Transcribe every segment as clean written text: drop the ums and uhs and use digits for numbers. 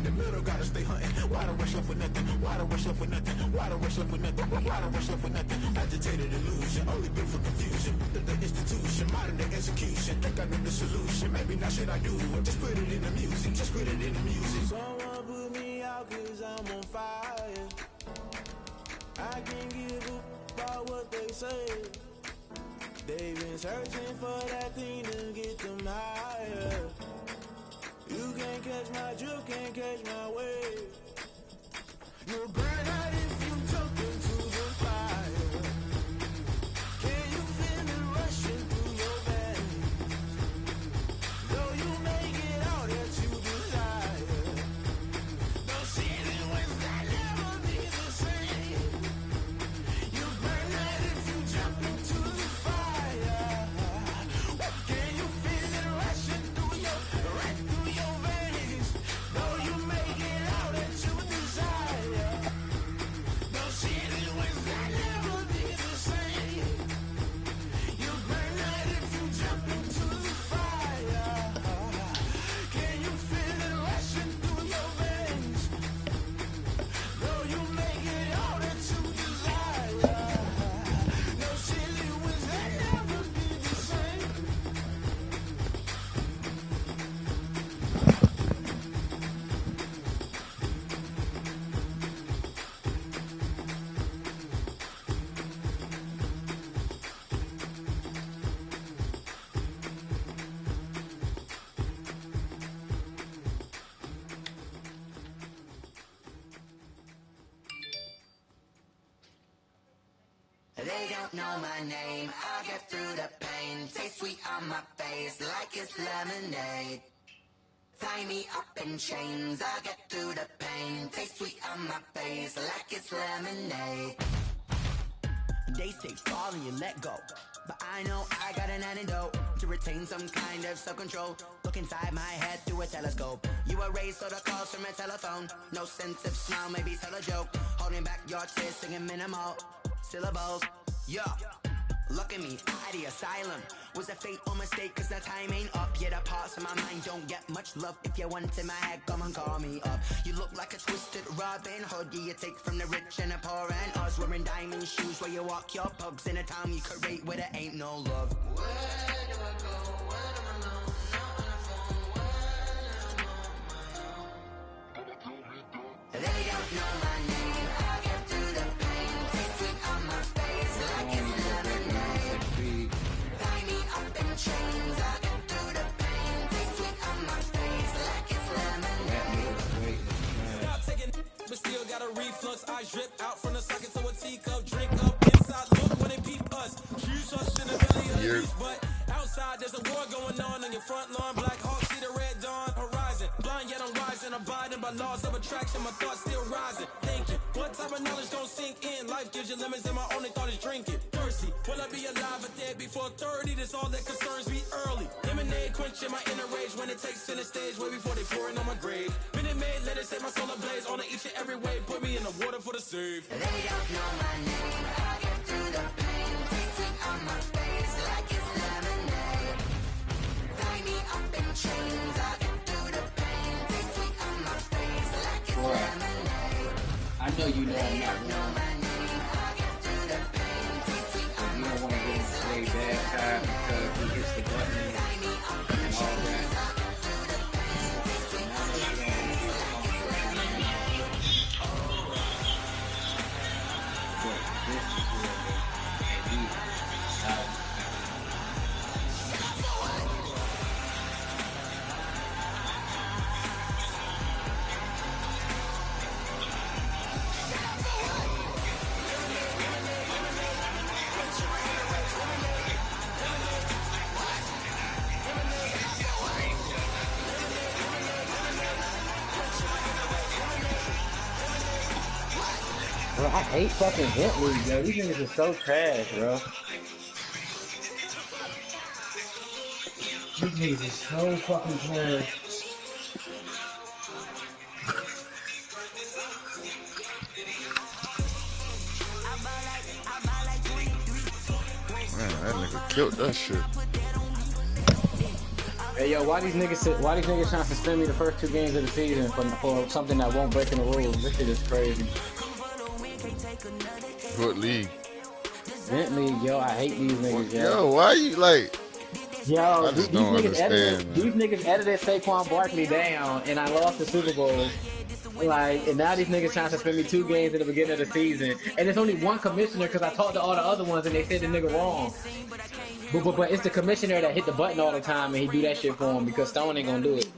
the middle, gotta stay hunting. Why the rush up for nothing? Why the rush up for nothing? Why the rush up for nothing? Why the rush up for nothing? Agitated illusion, only built for confusion. The institution, modern day execution. Think I know the solution. Maybe not shit I do. Just put it in the music. Just put it in the music. Someone put me out 'cause I'm on fire. I can't give up about what they say. They've been searching for that thing to get them higher. You can't catch my drift, can't catch my wave. You'll burn out if you jump into the fire. Can you feel it rushing through your veins? Though you make it all that you desire. No ceiling wins that never be the same. You burn out if you jump into the fire. Can you feel it rushing through your veins? Though you make it all that you desire. No ceiling wins that never be the same. You burn out if you jump into the fire. Can you feel it rushing through your veins? Though you make it all that you desire. No ceiling wins that never be the same. They don't know my name, I'll get through the pain. Taste sweet on my face like it's lemonade. Tie me up in chains, I'll get through the pain. Taste sweet on my face like it's lemonade. They say fall and you let go, but I know I got an antidote to retain some kind of self-control. Look inside my head through a telescope. You erase all the calls from a telephone. No sense of smile, maybe tell a joke. Holding back your tears, singing minimal syllables. Yeah, look at me, at the asylum. Was a fate or mistake, 'cause the time ain't up. Yet the parts of my mind don't get much love. If you want in my head, come and call me up. You look like a twisted Robin Hood. You take from the rich and the poor and us. Wearing diamond shoes where you walk your pugs in a town you create where there ain't no love. Where do I go? Where do I know? Not on the phone. When I'm on my own. They don't know my name. I'll get through the pain. Taste sweet on my face like it's lemonade. Tie me up in chains. I'll get through the pain. Taste sweet on my face like it's lemonade. Stop taking, but still got a reflux. I drip out from the socket to a teacup. Drink up inside. Look when they peep us. Choose us in the belly of the beast, but outside there's a war going on your front lawn. Black Hawk see the red dawn horizon. Blind yet I'm rising, abiding by laws of attraction. My thoughts still rising. Thinking, what type of knowledge don't sink in? Life gives you lemons and my only thought is drinking. Thirsty, will I be alive or dead before 30? That's all that concerns me early. Lemonade quenching my inner rage when it takes center stage way before they pour it on my grave. Minute Maid, let it set my soul ablaze on each and every way. Put me in the water for the save. They don't know my name. I'll get through the pain. Taste sweet on my face like it's lemonade. Tie me up in chains. I'll get through the pain. Taste sweet on my face like it's lemonade. I know you know I'm They not don't know wrong. my name. I'll get through the pain. Taste sweet on You my don't want to get face way like it's bad time because he hits the button tie me up in and all chains. that. I'll get through the pain. Taste sweet on my face like it's lemonade. But this is where he Bro, I hate fucking Bentleys, yo. These niggas are so trash, bro. These niggas are so fucking trash. Man, that nigga killed that shit. Hey yo, why these niggas trying to suspend me the first 2 games of the season for something that won't break in the rules? This shit is crazy. What league? Vent league, yo, I hate these niggas, yo. Yo, why you like? Yo, I just don't understand, man. these niggas edited Saquon Barkley down, and I lost the Super Bowl. Like, and now these niggas trying to suspend me 2 games in the beginning of the season, and there's only one commissioner because I talked to all the other ones and they said the nigga wrong. But it's the commissioner that hit the button all the time and he do that shit for him because Stone ain't gonna do it.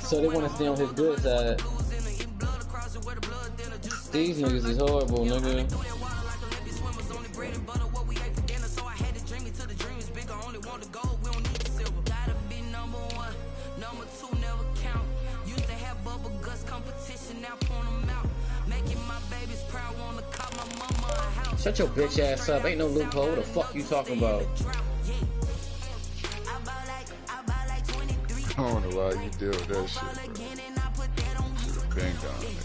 So they want to stay on his good side. These niggas is horrible, nigga. Shut your bitch ass up. Ain't no loophole. What the fuck you talking about? I don't know why you deal with that shit, bro. Should've been gone, nigga.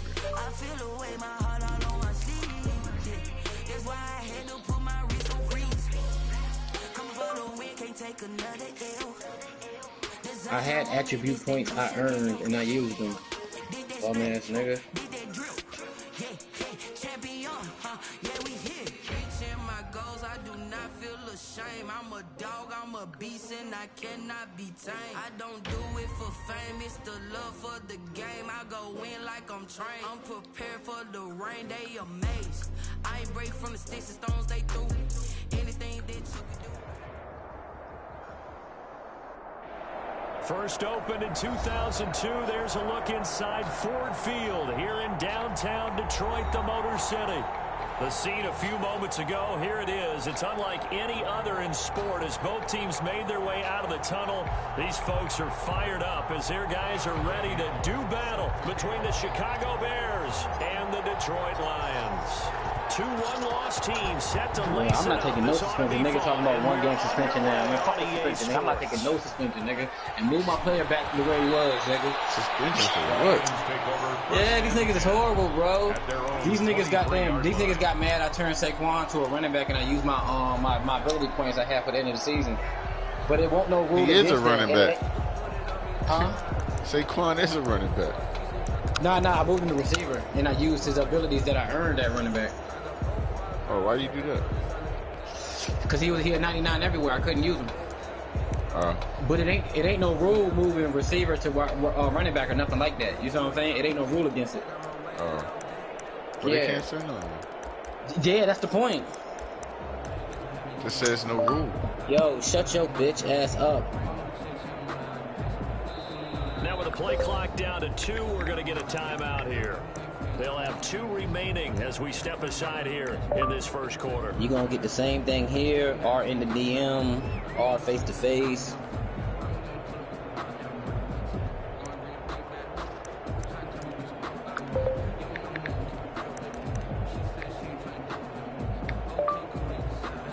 I had attribute points I earned and I used them. Bum ass nigga. I'm a dog, I'm a beast, and I cannot be tamed. I don't do it for fame, it's the love for the game. I go in like I'm trained. I'm prepared for the rain, they amazed. I ain't break from the sticks and stones they threw. Anything that you can do. First opened in 2002, there's a look inside Ford Field here in downtown Detroit, the Motor City. The scene a few moments ago, here it is. It's unlike any other in sport as both teams made their way out of the tunnel. These folks are fired up as their guys are ready to do battle between the Chicago Bears and the Detroit Lions. 2 one-loss teams set to lace I'm not taking no suspension. Nigga talking about 1 game suspension now. Man, fuck the suspension, nigga. I'm not taking no suspension, nigga. And move my player back to the way he was, nigga. Suspension for what? Yeah, these niggas is horrible, bro. These niggas got mad. I turned Saquon to a running back and I used my ability points I have for the end of the season. But it won't no rule. He is a running back. Huh? Saquon is a running back. Nah, I moved him to receiver and I used his abilities that I earned at running back. Oh, why do you do that? Because he had 99 everywhere. I couldn't use him. But it ain't no rule moving receiver to running back or nothing like that. You know what I'm saying? It ain't no rule against it. But they can't say nothing. Yeah, that's the point. Just says no rule. Yo, shut your bitch ass up. Now with the play clock down to 2, we're going to get a timeout here. They'll have 2 remaining as we step aside here in this first quarter. You're going to get the same thing here, or in the DM, or face-to-face.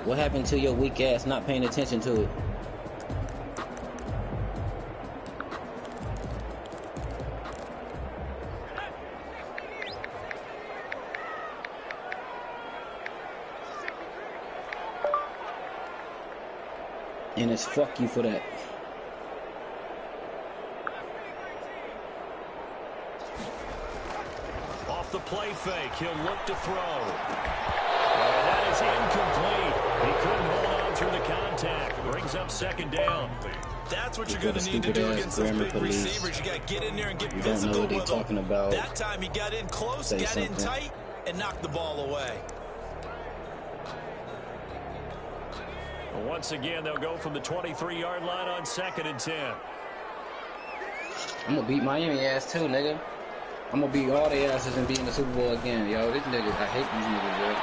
What happened to your weak ass not paying attention to it? And it's fuck you for that. Off the play fake, he'll look to throw. And that is incomplete. He couldn't hold on through the contact. Brings up second down. That's what you're going to need to do against those big receivers. You got to get in there and get physical with them. Talking about. That time he got in close, got in tight, and knocked the ball away. Once again, they'll go from the 23-yard line on 2nd and 10. I'm going to beat Miami ass too, nigga. I'm going to beat all their asses and be in the Super Bowl again, yo. This nigga, I hate these niggas, yo.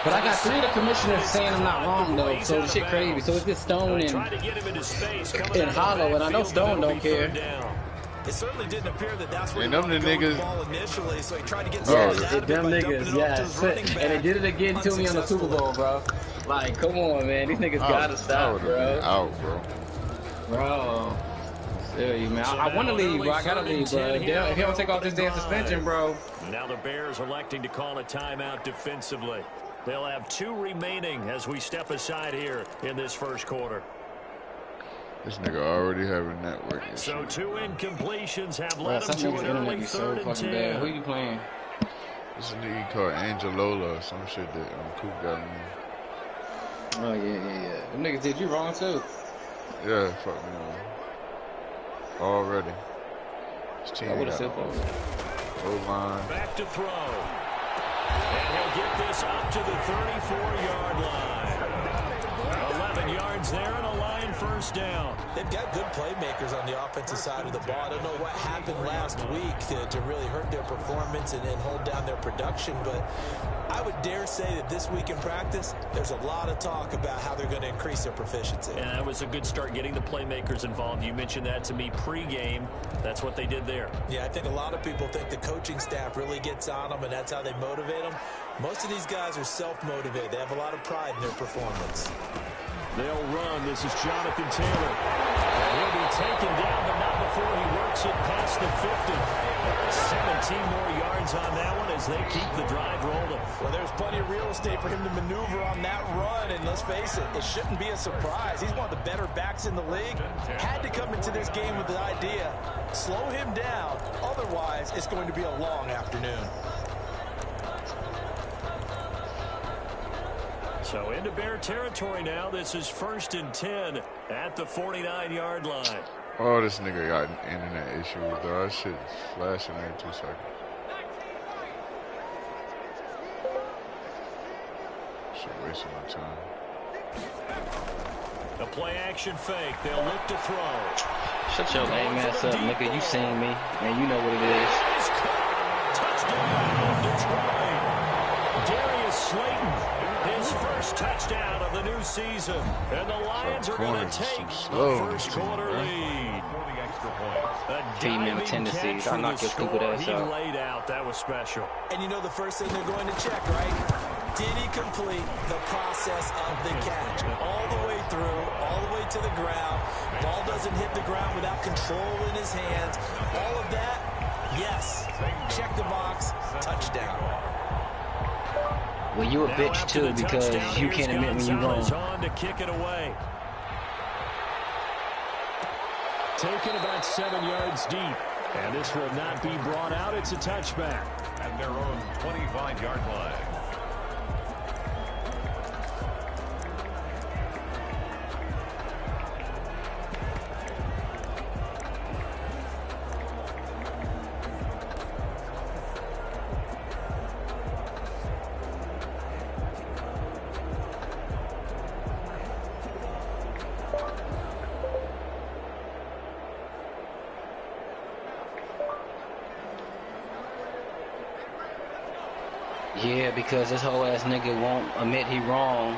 But I got 3 of the commissioners saying I'm not wrong, though, so the shit crazy. So it's just Stone and Hollow, and I know Stone don't care. It certainly didn't appear that that's where And he them wanted the to go with niggas. the ball initially, so he tried to get Oh, some yeah. out of it Them by niggas, dumping it off to his running back. And they did it again to me on the Super Bowl, bro. Like, come on, man. These niggas gotta stop, bro. Out, bro. Bro. Seriously, man. I want to leave, bro. I gotta leave, bro. If he don't take off this damn suspension, bro. Now the Bears electing to call a timeout defensively. They'll have 2 remaining as we step aside here in this first quarter. This nigga already having network issues. So 2 incompletions have Bro, led him some to niggas an internet early be so 3rd and fucking bad. 10. Who you playing? This is a nigga called Angelola or some shit that Coop got me. Oh yeah. Them niggas did you wrong too. Yeah, fuck me up. Already. This team got O-line. Back to throw. And he'll get this up to the 34-yard line. 11 yards there and a line first down. They've got good playmakers on the offensive side of the ball. I don't know what happened last week to really hurt their performance and hold down their production, but I would dare say that this week in practice, there's a lot of talk about how they're going to increase their proficiency. And that was a good start getting the playmakers involved. You mentioned that to me pregame. That's what they did there. Yeah, I think a lot of people think the coaching staff really gets on them, and that's how they motivate them. Most of these guys are self-motivated. They have a lot of pride in their performance. They'll run. This is Jonathan Taylor. And he'll be taken down, but not before he works it past the 50. 17 more yards on that one as they keep the drive rolling. Well, there's plenty of real estate for him to maneuver on that run, and let's face it, it shouldn't be a surprise. He's one of the better backs in the league. Had to come into this game with the idea, slow him down, otherwise it's going to be a long afternoon. So into Bear territory now. This is 1st and 10 at the 49-yard line. Oh, this nigga got internet issues, though. That shit flashing every 2 seconds. Shit wasting my time. The play action fake. They'll look to throw. Shut your lame ass up, nigga. You seen me, and you know what it is. Touchdown, Detroit. Darius Slayton, his first touchdown of the new season. And the Lions are going to take the first quarter lead. Team in Tennessee. I knock your stupid ass out. He laid out. That was special. And you know the first thing they're going to check, right? Did he complete the process of the catch? All the way through, all the way to the ground. Ball doesn't hit the ground without control in his hands. All of that, yes. Check the box, touchdown. Well, you a bitch too because you can't admit when you're wrong. On to kick it away. Taken about 7 yards deep. And this will not be brought out. It's a touchback. At their own 25-yard line. Yeah, because this whole ass nigga won't admit he wrong.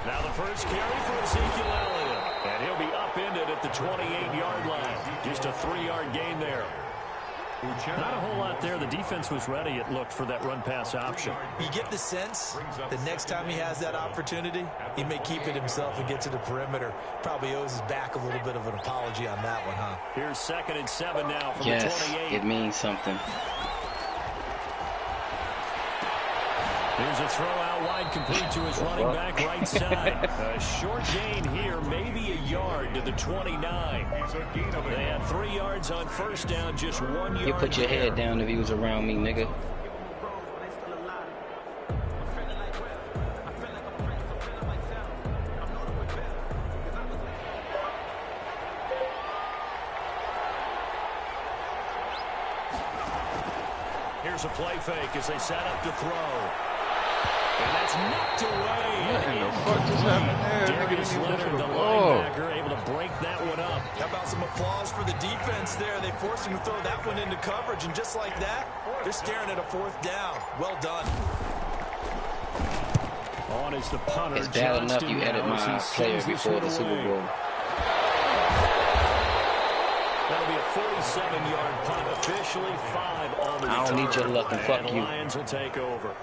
Now the first carry for Ezekiel Elliott. And he'll be upended at the 28-yard line. Just a 3-yard gain there. Not a whole lot there. The defense was ready, it looked, for that run-pass option. You get the sense the next time he has that opportunity, he may keep it himself and get to the perimeter. Probably owes his back a little bit of an apology on that one, huh? Here's 2nd and 7 now from Yes, the 28. it means something. Here's a throw out wide, complete to his running back right side. A short gain here, maybe a yard to the 29. They had 3 yards on first down, just 1 yard. You put your head down if he was around me, nigga. Here's a play fake as they set up to throw. And that's knocked away. What in the fuck just happened there? Darius Leonard, the linebacker, able to break that one up. How about some applause for the defense there? They forced him to throw that one into coverage, and just like that, they're staring at a 4th down. Well done. On is the punter. It's bad enough you edit my player before the Super Bowl. That'll be a 47-yard punt, officially 5 on the return. I don't need your luck, and fuck the you. Lions will take over.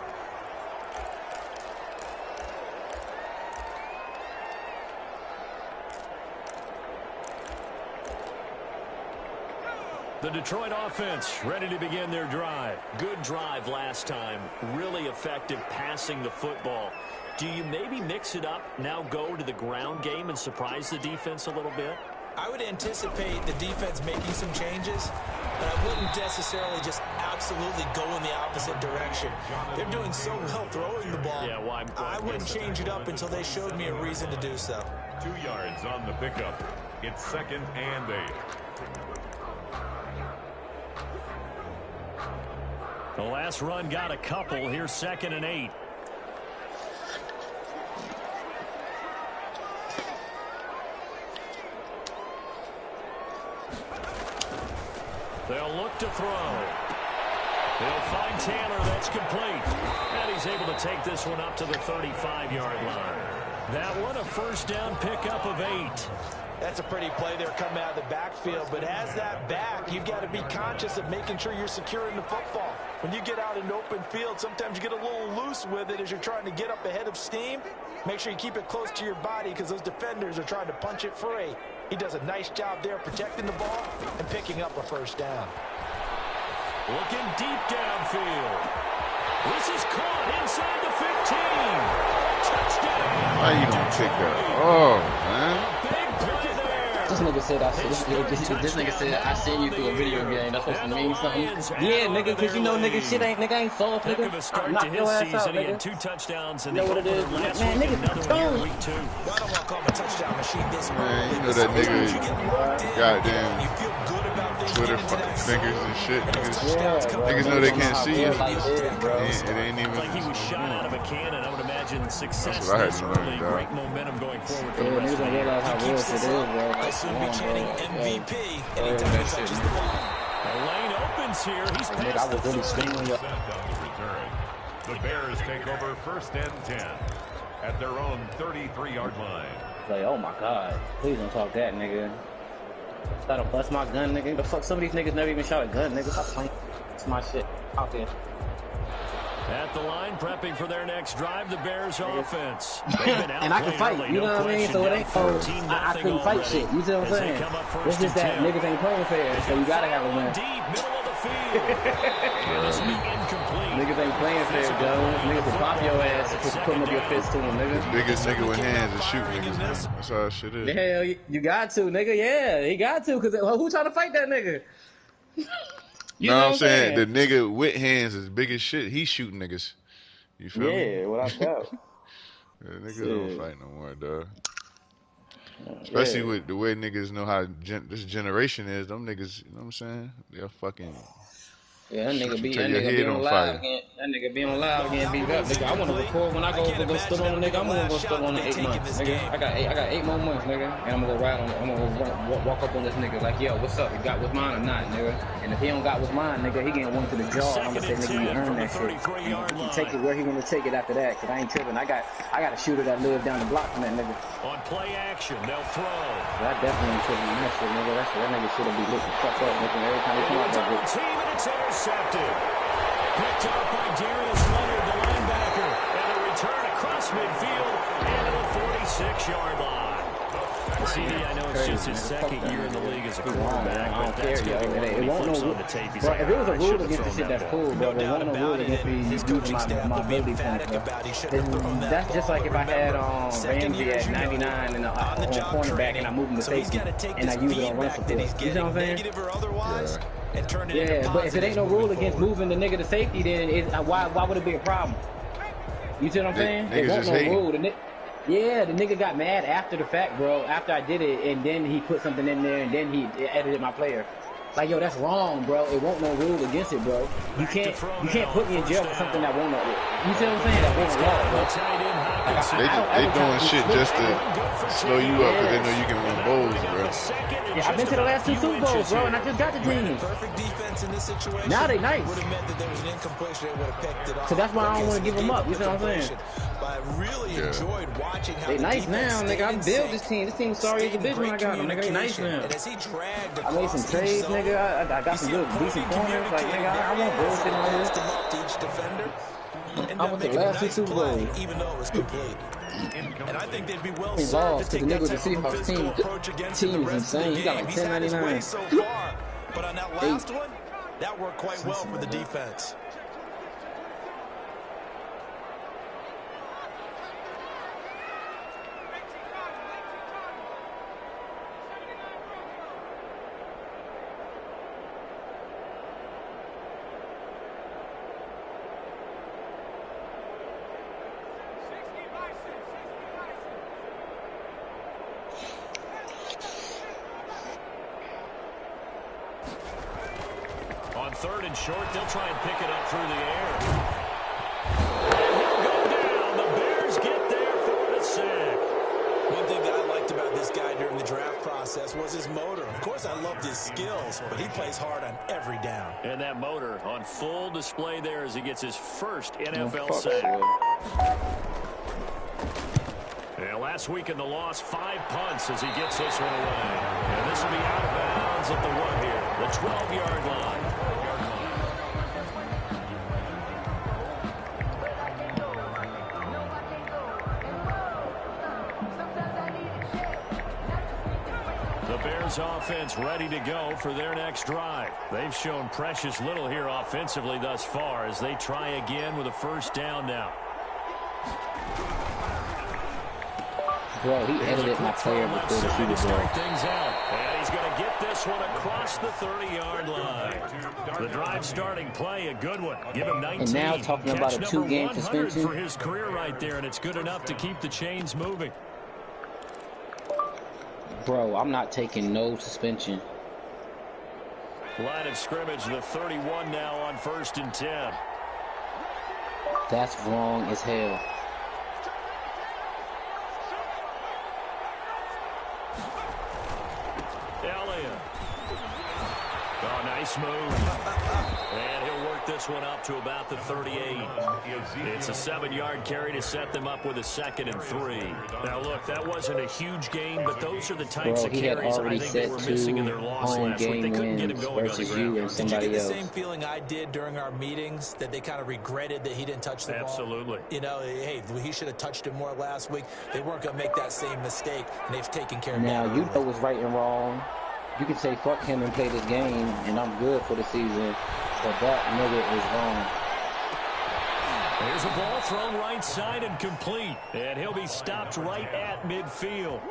The Detroit offense ready to begin their drive. Good drive last time. Really effective passing the football. Do you maybe mix it up, now go to the ground game and surprise the defense a little bit? I would anticipate the defense making some changes, but I wouldn't necessarily just absolutely go in the opposite direction. They're doing so well throwing the ball. Yeah, well, I wouldn't change it up until they showed me a reason to do so. 2 yards on the pickup. It's 2nd and 8. The last run got a couple. Here's 2nd and 8. They'll look to throw. They'll find Taylor. That's complete. And he's able to take this one up to the 35-yard line. That one a first down pickup of 8. That's a pretty play there coming out of the backfield, but as that back, you've got to be conscious of making sure you're securing the football. When you get out in open field, sometimes you get a little loose with it as you're trying to get up ahead of steam. Make sure you keep it close to your body because those defenders are trying to punch it free. He does a nice job there protecting the ball and picking up a first down. Looking deep downfield. This is caught inside the 15. Touchdown. How you gonna take that? Oh, man. This nigga said this nigga said I seen you through a video game. That's supposed to mean something. Yeah, nigga, because you know nigga shit ain't soft, nigga. I'll knock your ass out, nigga. He had 2 touchdowns in the what it is? Man, nigga, Why don't I call him a touchdown machine this Man, you know that nigga goddamn Twitter fingers and shit. Niggas know they can't see you. It ain't even. Like he was shot out of a cannon. I would imagine success. That's what I had to learn, dog. Great momentum going forward for the Yeah, rest niggas of don't the realize how real shit is, bro. I soon be chanting MVP anytime he touches the ball. The lane opens here. He's Nigga, I passed was the really 30. swinging your. Set on the return. The Bears take over 1st and 10 at their own 33-yard line. Like, oh my god, please don't talk that, nigga. Try to bust my gun, nigga. The fuck, some of these niggas never even shot a gun, nigga. Stop playing. It's my shit. Out there. At the line, prepping for their next drive, the Bears offense. And I can fight, you know what I mean? So it ain't, I couldn't fight shit, you see what I'm saying? It's just that niggas ain't playing fair, so you gotta have a win. Deep, middle of the field. And this will be incomplete. Niggas ain't playing fair, Joe. Niggas will pop your ass if you putting up your fist to them, nigga. The biggest nigga with hands is shooting niggas, man. That's all that shit is. Hell, you got to, nigga. Yeah, he got to, because who trying to fight that nigga? You know what I'm saying? The nigga with hands is big as shit. He's shooting niggas. You feel me? Yeah, without doubt. Yeah, niggas don't fight no more, dog. Especially with the way niggas know how this generation is. Them niggas, you know what I'm saying? They're fucking... Yeah, that nigga be your on head on fire. again. That nigga be on live again, beat up. Nigga, I want to record when I go stood on the nigga. I'm gonna go stood on the 8 months, nigga. I got 8 more months, nigga, and I'm gonna go ride on. I'm gonna walk up on this nigga like, yo, what's up? You got what's mine or not, nigga? And if he don't got what's mine, nigga, he getting one to the jaw. I'm gonna say, nigga, you earned that shit. And he can take it where he wanna take it after that. Cause I ain't tripping. I got a shooter that live down the block from that nigga. On play action, they'll throw. I definitely ain't tripping on that shit, nigga. That nigga should be lit the fuck up, nigga. Every time he come out that bitch. Team and it's intercepted. Picked up by Darius Leonard, the linebacker. And a return across midfield into the 46-yard line. CD, I know it's just his second year in the league as a quarterback, but that's going to be one of the flips on the tape. He's like, if it was a rule against the shit, that's cool, bro. There wasn't no rule against me using my ability points, bro. That's just like if I had Ramsey at 99 and on cornerback and I move him to safety and I use it on run support. You see what I'm saying? Yeah, but if it ain't no rule against moving the nigga to safety, then why would it be a problem? You see what I'm saying? There wasn't no rule. Yeah, the nigga got mad after the fact, bro. After I did it, and then he put something in there, and then he edited my player. Like, yo, that's wrong, bro. It won't no rule against it, bro. You can't put me in jail for something that won't. You see what I'm saying? That won't law, bro. They doing shit just to slow you up because they know you can win bowls, bro. Yeah, I've been to the last 2 Super Bowls, bro, and I just got the teams. Now they nice. So that's why I don't want to give them up. You see what I'm saying? I really enjoyed watching how they nice now, nigga. I built this team. This team's sorry as a bitch when I got them, nigga. They nice now. I made some trades, nigga. I got some good, decent corners. Like, nigga, I want bullshit on this. I went to the last 2 Super Bowls. Even though it was complete. And I think they'd be well served to take that type of physical approach against the rest of the game. He's had a way so far. But on that last one, that worked quite well for the defense. On 3rd and short, they'll try and pick it up through the air. And he'll go down. The Bears get there for the sack. One thing that I liked about this guy during the draft process was his motor. Of course, I loved his skills, but he plays hard on every down. And that motor on full display there as he gets his first NFL sack. And last week in the loss, 5 punts as he gets this one away. And this will be out of bounds at the 1 here, the 12-yard line. The Bears offense ready to go for their next drive. They've shown precious little here offensively thus far as they try again with a first down now. Bro, he edited my player before the Super Bowl. Things out. And he's going to get this one across the 30-yard line. The drive starting play, a good one. Give him 19. And now talking about a 2-game suspension for his career right there, and it's good enough to keep the chains moving. Bro, I'm not taking no suspension. Line of scrimmage, the 31 now on 1st and 10. That's wrong as hell. Elliott. Oh, nice move. And he'll work this one up to about the 38. It's a 7-yard carry to set them up with a 2nd and 3. Now, look, that wasn't a huge gain, but those are the types of carries I think they were missing in their loss last week. They couldn't get him going on the ground. Did you get the same feeling I did during our meetings, that they kind of regretted that he didn't touch the ball? Absolutely. You know, hey, he should have touched it more last week. They weren't going to make that same mistake, and they've taken care of it. Now, you know what's right and wrong. You can say fuck him and play this game, and I'm good for the season. But that nigga is wrong. There's a ball thrown right side and complete. And he'll be stopped right at midfield.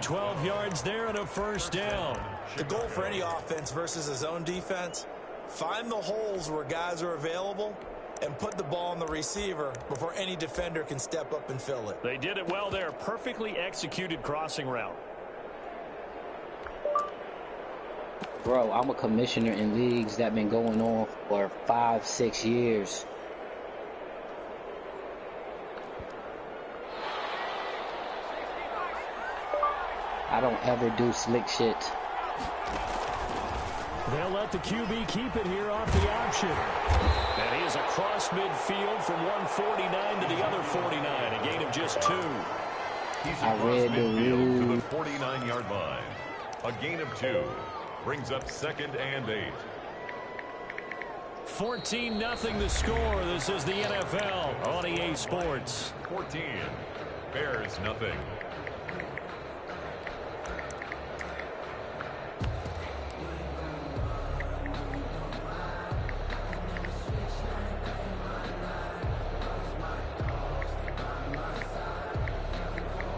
12 yards there and a first down. The goal for any offense versus a zone defense, find the holes where guys are available and put the ball on the receiver before any defender can step up and fill it. They did it well there. Perfectly executed crossing route. Bro, I'm a commissioner in leagues that been going on for 5-6 years. I don't ever do slick shit. They'll let the QB keep it here off the option. And he is across midfield from 149 to the other 49. A gain of just 2. He's I read the midfield to rule. the 49-yard line. A gain of 2. Brings up 2nd and 8. 14-0 the score. This is the NFL on EA Sports. 14. Bears nothing.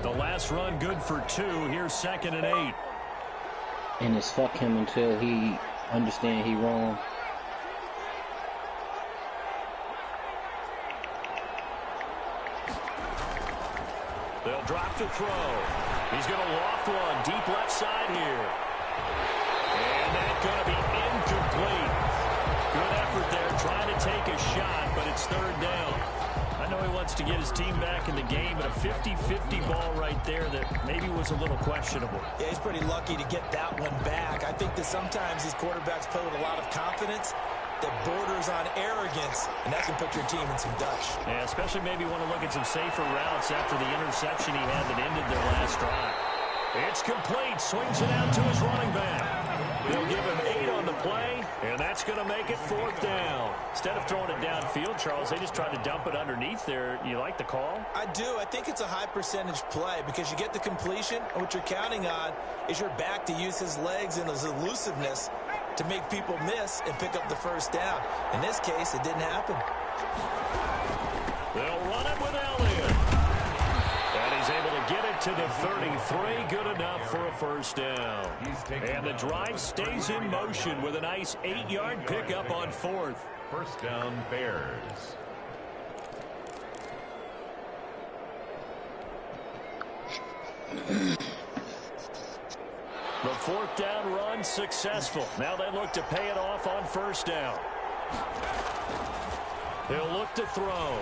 The last run good for 2. Here's 2nd and 8. And it's fuck him until he understand he wrong. They'll drop to throw. He's going to loft one deep left side here. And that's going to be incomplete. Good effort there trying to take a shot, but it's 3rd down. I know he wants to get his team back in the game, but a 50-50 ball right there that maybe was a little questionable. Yeah, he's pretty lucky to get that one back. I think that sometimes these quarterbacks play with a lot of confidence that borders on arrogance, and that can put your team in some Dutch. Yeah, especially maybe want to look at some safer routes after the interception he had that ended their last drive. It's complete. Swings it out to his running back. They'll give him 8 on the play, and that's going to make it 4th down. Instead of throwing it downfield, Charles, they just tried to dump it underneath there. You like the call? I do. I think it's a high percentage play because you get the completion, and what you're counting on is your back to use his legs and his elusiveness to make people miss and pick up the first down. In this case, it didn't happen. They'll run it with Elliott. And he's able to get it to the 33. Good enough for a first down. And the drive stays in motion with a nice 8-yard pickup on 4th. First down, Bears. The 4th down run successful. Now they look to pay it off on first down. He'll look to throw.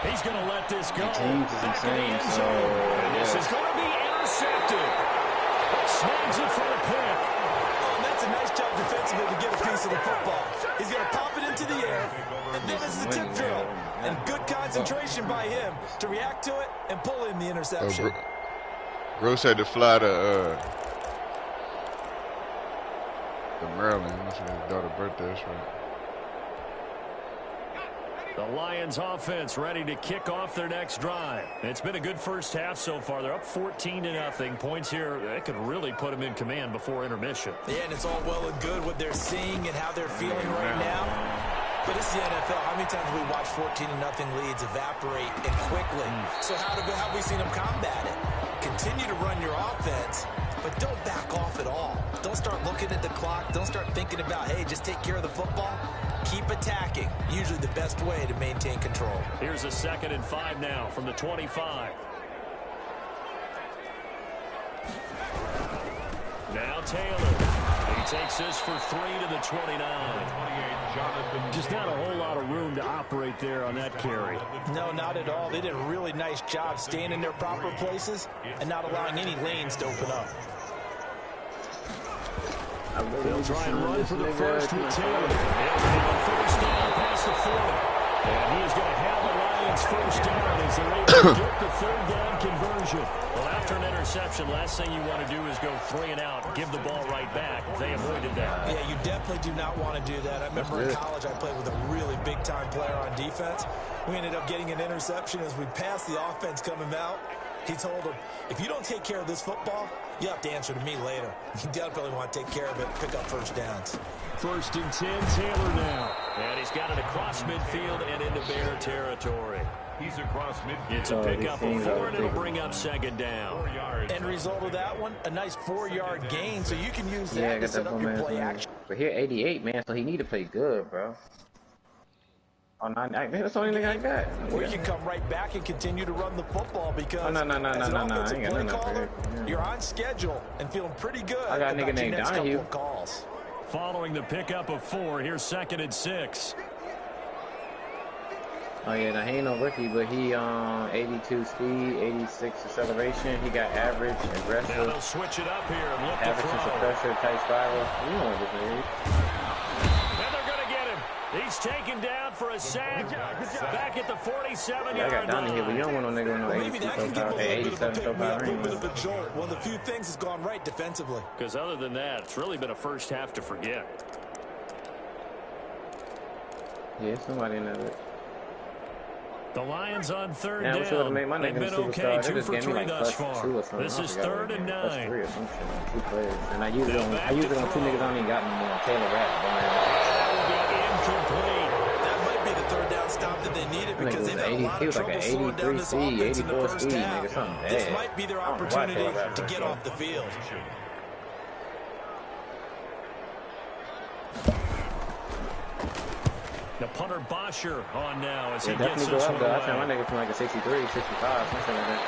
He's going to let this go. James is Back in the insane, end so, zone. And this yeah. is going to be intercepted. Snags it for the pick. Oh, and that's a nice job defensively to get a piece of the football. He's going to pop it into the air, and then it's the tip drill. And good concentration by him to react to it and pull in the interception. Gross had to fly to Maryland. That's his daughter's birthday, that's right. The Lions offense ready to kick off their next drive. It's been a good first half so far. They're up 14-0. Points here, that could really put them in command before intermission. Yeah, and it's all well and good what they're seeing and how they're feeling right now. But it's the NFL. How many times have we watched 14-0 leads evaporate and quickly? So how have we seen them combat it? Continue to run your offense, but don't back off at all. Don't start looking at the clock. Don't start thinking about, hey, just take care of the football. Keep attacking. Usually the best way to maintain control. Here's a 2nd and 5 now from the 25. Now Taylor. He takes this for 3 to the 29. Just not a whole lot of room to operate there on that carry. No, not at all. They did a really nice job staying in their proper places and not allowing any lanes to open up. They'll try and run for the first with Taylor. First down past the 40. And he is going to have the Lions first down as they're able to get the 3rd down conversion. Well, after an interception, last thing you want to do is go 3 and out, give the ball right back. They avoided that. Yeah, you definitely do not want to do that. I remember in college I played with a really big-time player on defense. We ended up getting an interception as we passed the offense coming out. He told him, if you don't take care of this football, you have to answer to me later. You definitely want to take care of it, pick up first downs. 1st and 10, Taylor now. And he's got it across midfield and into Bear territory. He's across midfield. It's a pickup of 4, and it'll bring up 2nd down. 4 yards. End result of that one, a nice 4-yard gain, so you can use that to set up your play action. But here, 88, man, so he need to play good, bro. Oh, no, that's the only thing I got. Or you can come right back and continue to run the football because no, as an offensive play caller, you're on schedule and feeling pretty good. I got a nigga named Donahue. Calls. Following the pickup of 4, here's 2nd and 6. Oh yeah, now he ain't no rookie, but he 82 speed, 86 acceleration. He got average, aggressive. Now they'll switch it up here and look average to throw. pressure, tight spiral. You know what this is. And they're going to get him. He's taken down for a sack. Back at the 47-yard I got Donahue, but you don't want no nigga with no Well, maybe 82 that can give him a little bit of a 87 pick so me far up, a little bit range. of a jolt. One of the few things has gone right defensively. Because other than that, it's really been a first half to forget. Yeah, somebody in there. The Lions on 3rd Yeah, down. Made my They've nigga been superstar. okay, They 2 just for gave me 3 like thus +2 far. or something. This I is forgot 3rd what and it was. 9. +3 or some shit on 2 players. And I usually They'll don't, back I usually to on 2 throw. niggas I don't even got no more. Taylor Rapp. That will be incomplete. That might be the 3rd down stop that they needed because they've had a lot of trouble slowing down this offense in the first half. This might be their opportunity to get off the field. The punter Bosher on now as he Yeah, gets definitely this go one up though. I think away. my nigga from like a 63, 65, something like that.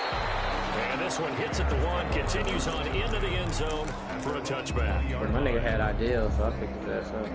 And this one hits at the 1, continues on into the end zone for a touchback. But my nigga had ideals, so I picked his ass up.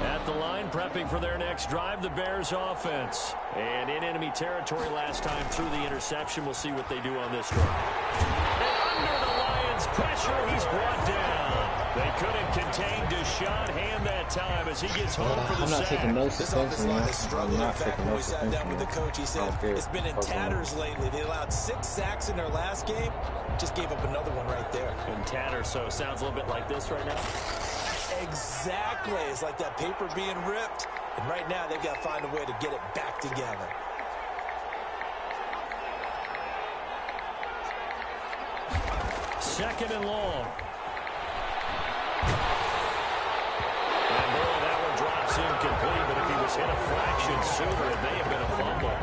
At the line, prepping for their next drive, the Bears offense. And in enemy territory last time through the interception. We'll see what they do on this drive. And under the Lions' pressure, he's brought down. They couldn't contain Deshaun Hand that time as he gets home for the I'm not sack. taking no This offensive suspension. line has struggled. In fact, when we sat suspension. down with the coach, he said it's been in tatters lately. They allowed 6 sacks in their last game. Just gave up another one right there. In tatters, so sounds a little bit like this right now. Exactly. It's like that paper being ripped. And right now, they've got to find a way to get it back together. Second and long. And boy, that one drops incomplete, but if he was hit a fraction sooner, it may have been a fumble.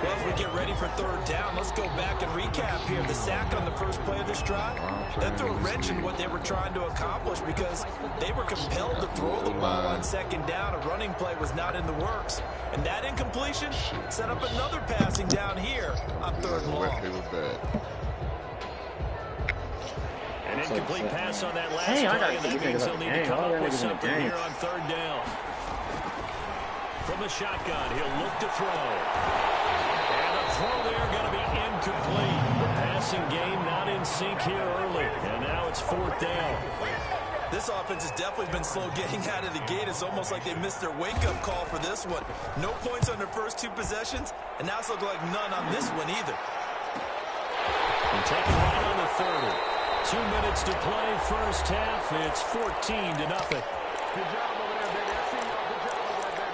Well, as we get ready for third down, let's go back and recap here. The sack on the first play of this drive, that threw a wrench in what they were trying to accomplish because they were compelled to throw the ball on second down. A running play was not in the works. And that incompletion set up another passing down here on third and long. An incomplete pass on that last play, and that means they'll need to come up with something here on third down. From the shotgun, he'll look to throw. And the throw there going to be incomplete. The passing game not in sync here early, and now it's fourth down. This offense has definitely been slow getting out of the gate. It's almost like they missed their wake-up call for this one. No points on their first 2 possessions, and now it's looking like none on this one either. And taking right on the 30. 2 minutes to play first half. It's 14-0. Good job over there, baby. I see y'all. Good job over there,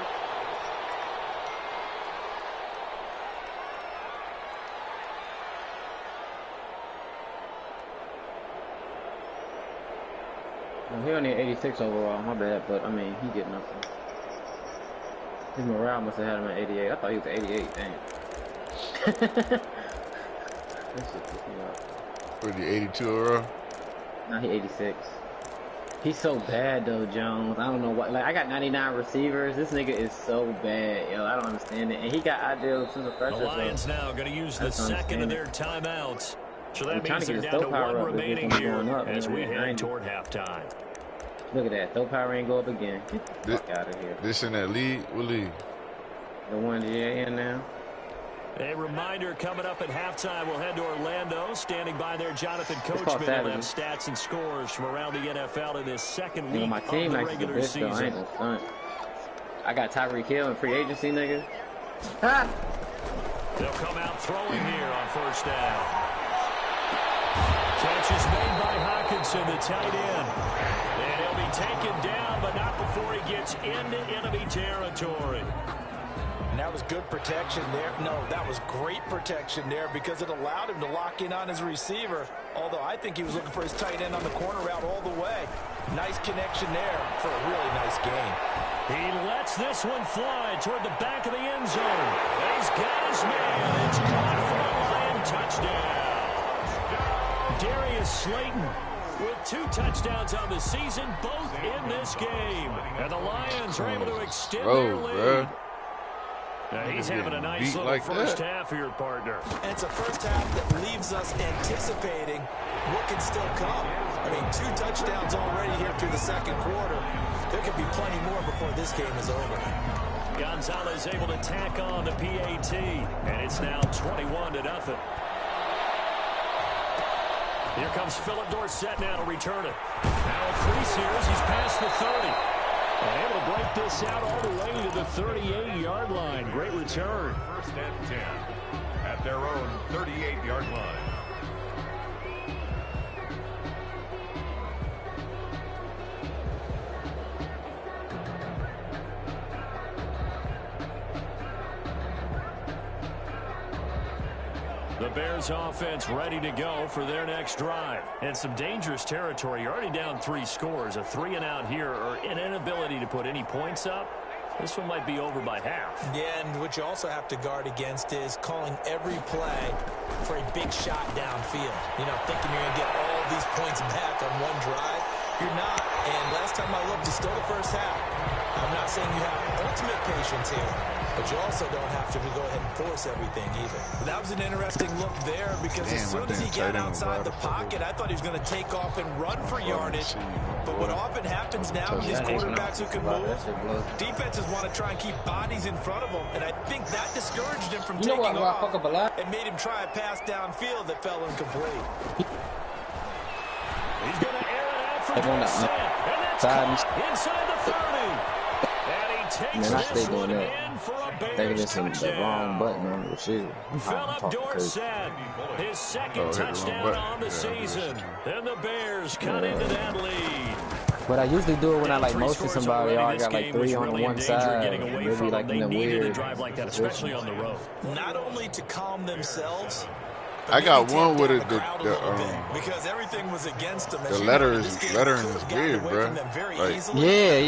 baby. He only 86 overall, my bad, but I mean, he get nothing. His morale must have had him at 88. I thought he was at 88, dang. That shit pissed me off. What, the 82 overall? Nah, he 86. He's so bad though, Jones. I don't know what. Like, I got 99 receivers. This nigga is so bad, yo. I don't understand it. And he got ideal since the freshman. The Lions now going to use the second of their timeouts. So that means they're down to 1 remaining here as we head toward halftime. Look at that. Throw power ain't go up again. Get the fuck out of here. This in that league? What league? The one in now. A reminder coming up at halftime. We'll head to Orlando. Standing by there, Jonathan Coachman will have stats and scores from around the NFL in this second week my team of the regular season. I ain't no stunt. I got Tyreek Hill in free agency, nigga. Ha! They'll come out throwing here on first down. Catch is made by Hawkinson, the tight end. And he'll be taken down, but not before he gets into enemy territory. And that was good protection there. No, that was great protection there because it allowed him to lock in on his receiver. Although I think he was looking for his tight end on the corner route all the way. Nice connection there for a really nice gain. He lets this one fly toward the back of the end zone. He's got his man. It's caught for a Lion touchdown. Darius Slayton with 2 touchdowns on the season, both in this game. And the Lions are able to extend their lead. Now he's having a nice little first half here, partner. And it's a first half that leaves us anticipating what can still come. I mean, 2 touchdowns already here through the second quarter. There could be plenty more before this game is over. Gonzalez able to tack on the PAT, and it's now 21-0. Here comes Philip Dorsett now to return it. Now a crease here as he's past the 30. And able to break this out all the way to the 38-yard line. Great return. First and 10 at their own 38-yard line. The Bears offense ready to go for their next drive. And some dangerous territory. You're already down 3 scores. A 3 and out here, or an inability to put any points up. This one might be over by half. Yeah, and what you also have to guard against is calling every play for a big shot downfield. You know, thinking you're going to get all these points back on one drive. You're not. And last time I looked, it's still the first half. I'm not saying you have ultimate patience here, but you also don't have to go ahead and force everything either. That was an interesting look there because as soon as he got outside the pocket, I thought he was going to take off and run for yardage. But what often happens now with these quarterbacks who can move, defenses want to try and keep bodies in front of them, and I think that discouraged him from taking off and made him try a pass downfield that fell incomplete. He's going to air it out for They're going inside the 30. And he takes this one in for a Bears touchdown. Philip Dorsett, his second touchdown on the season. And the Bears cut into that lead. But I usually do it when I like motion somebody, or I got like 3 on one side. Maybe like in the weird. A drive like that, especially on the road. Not only to calm themselves. I got one with because everything was against them. The lettering is weird, bro. Like, yeah.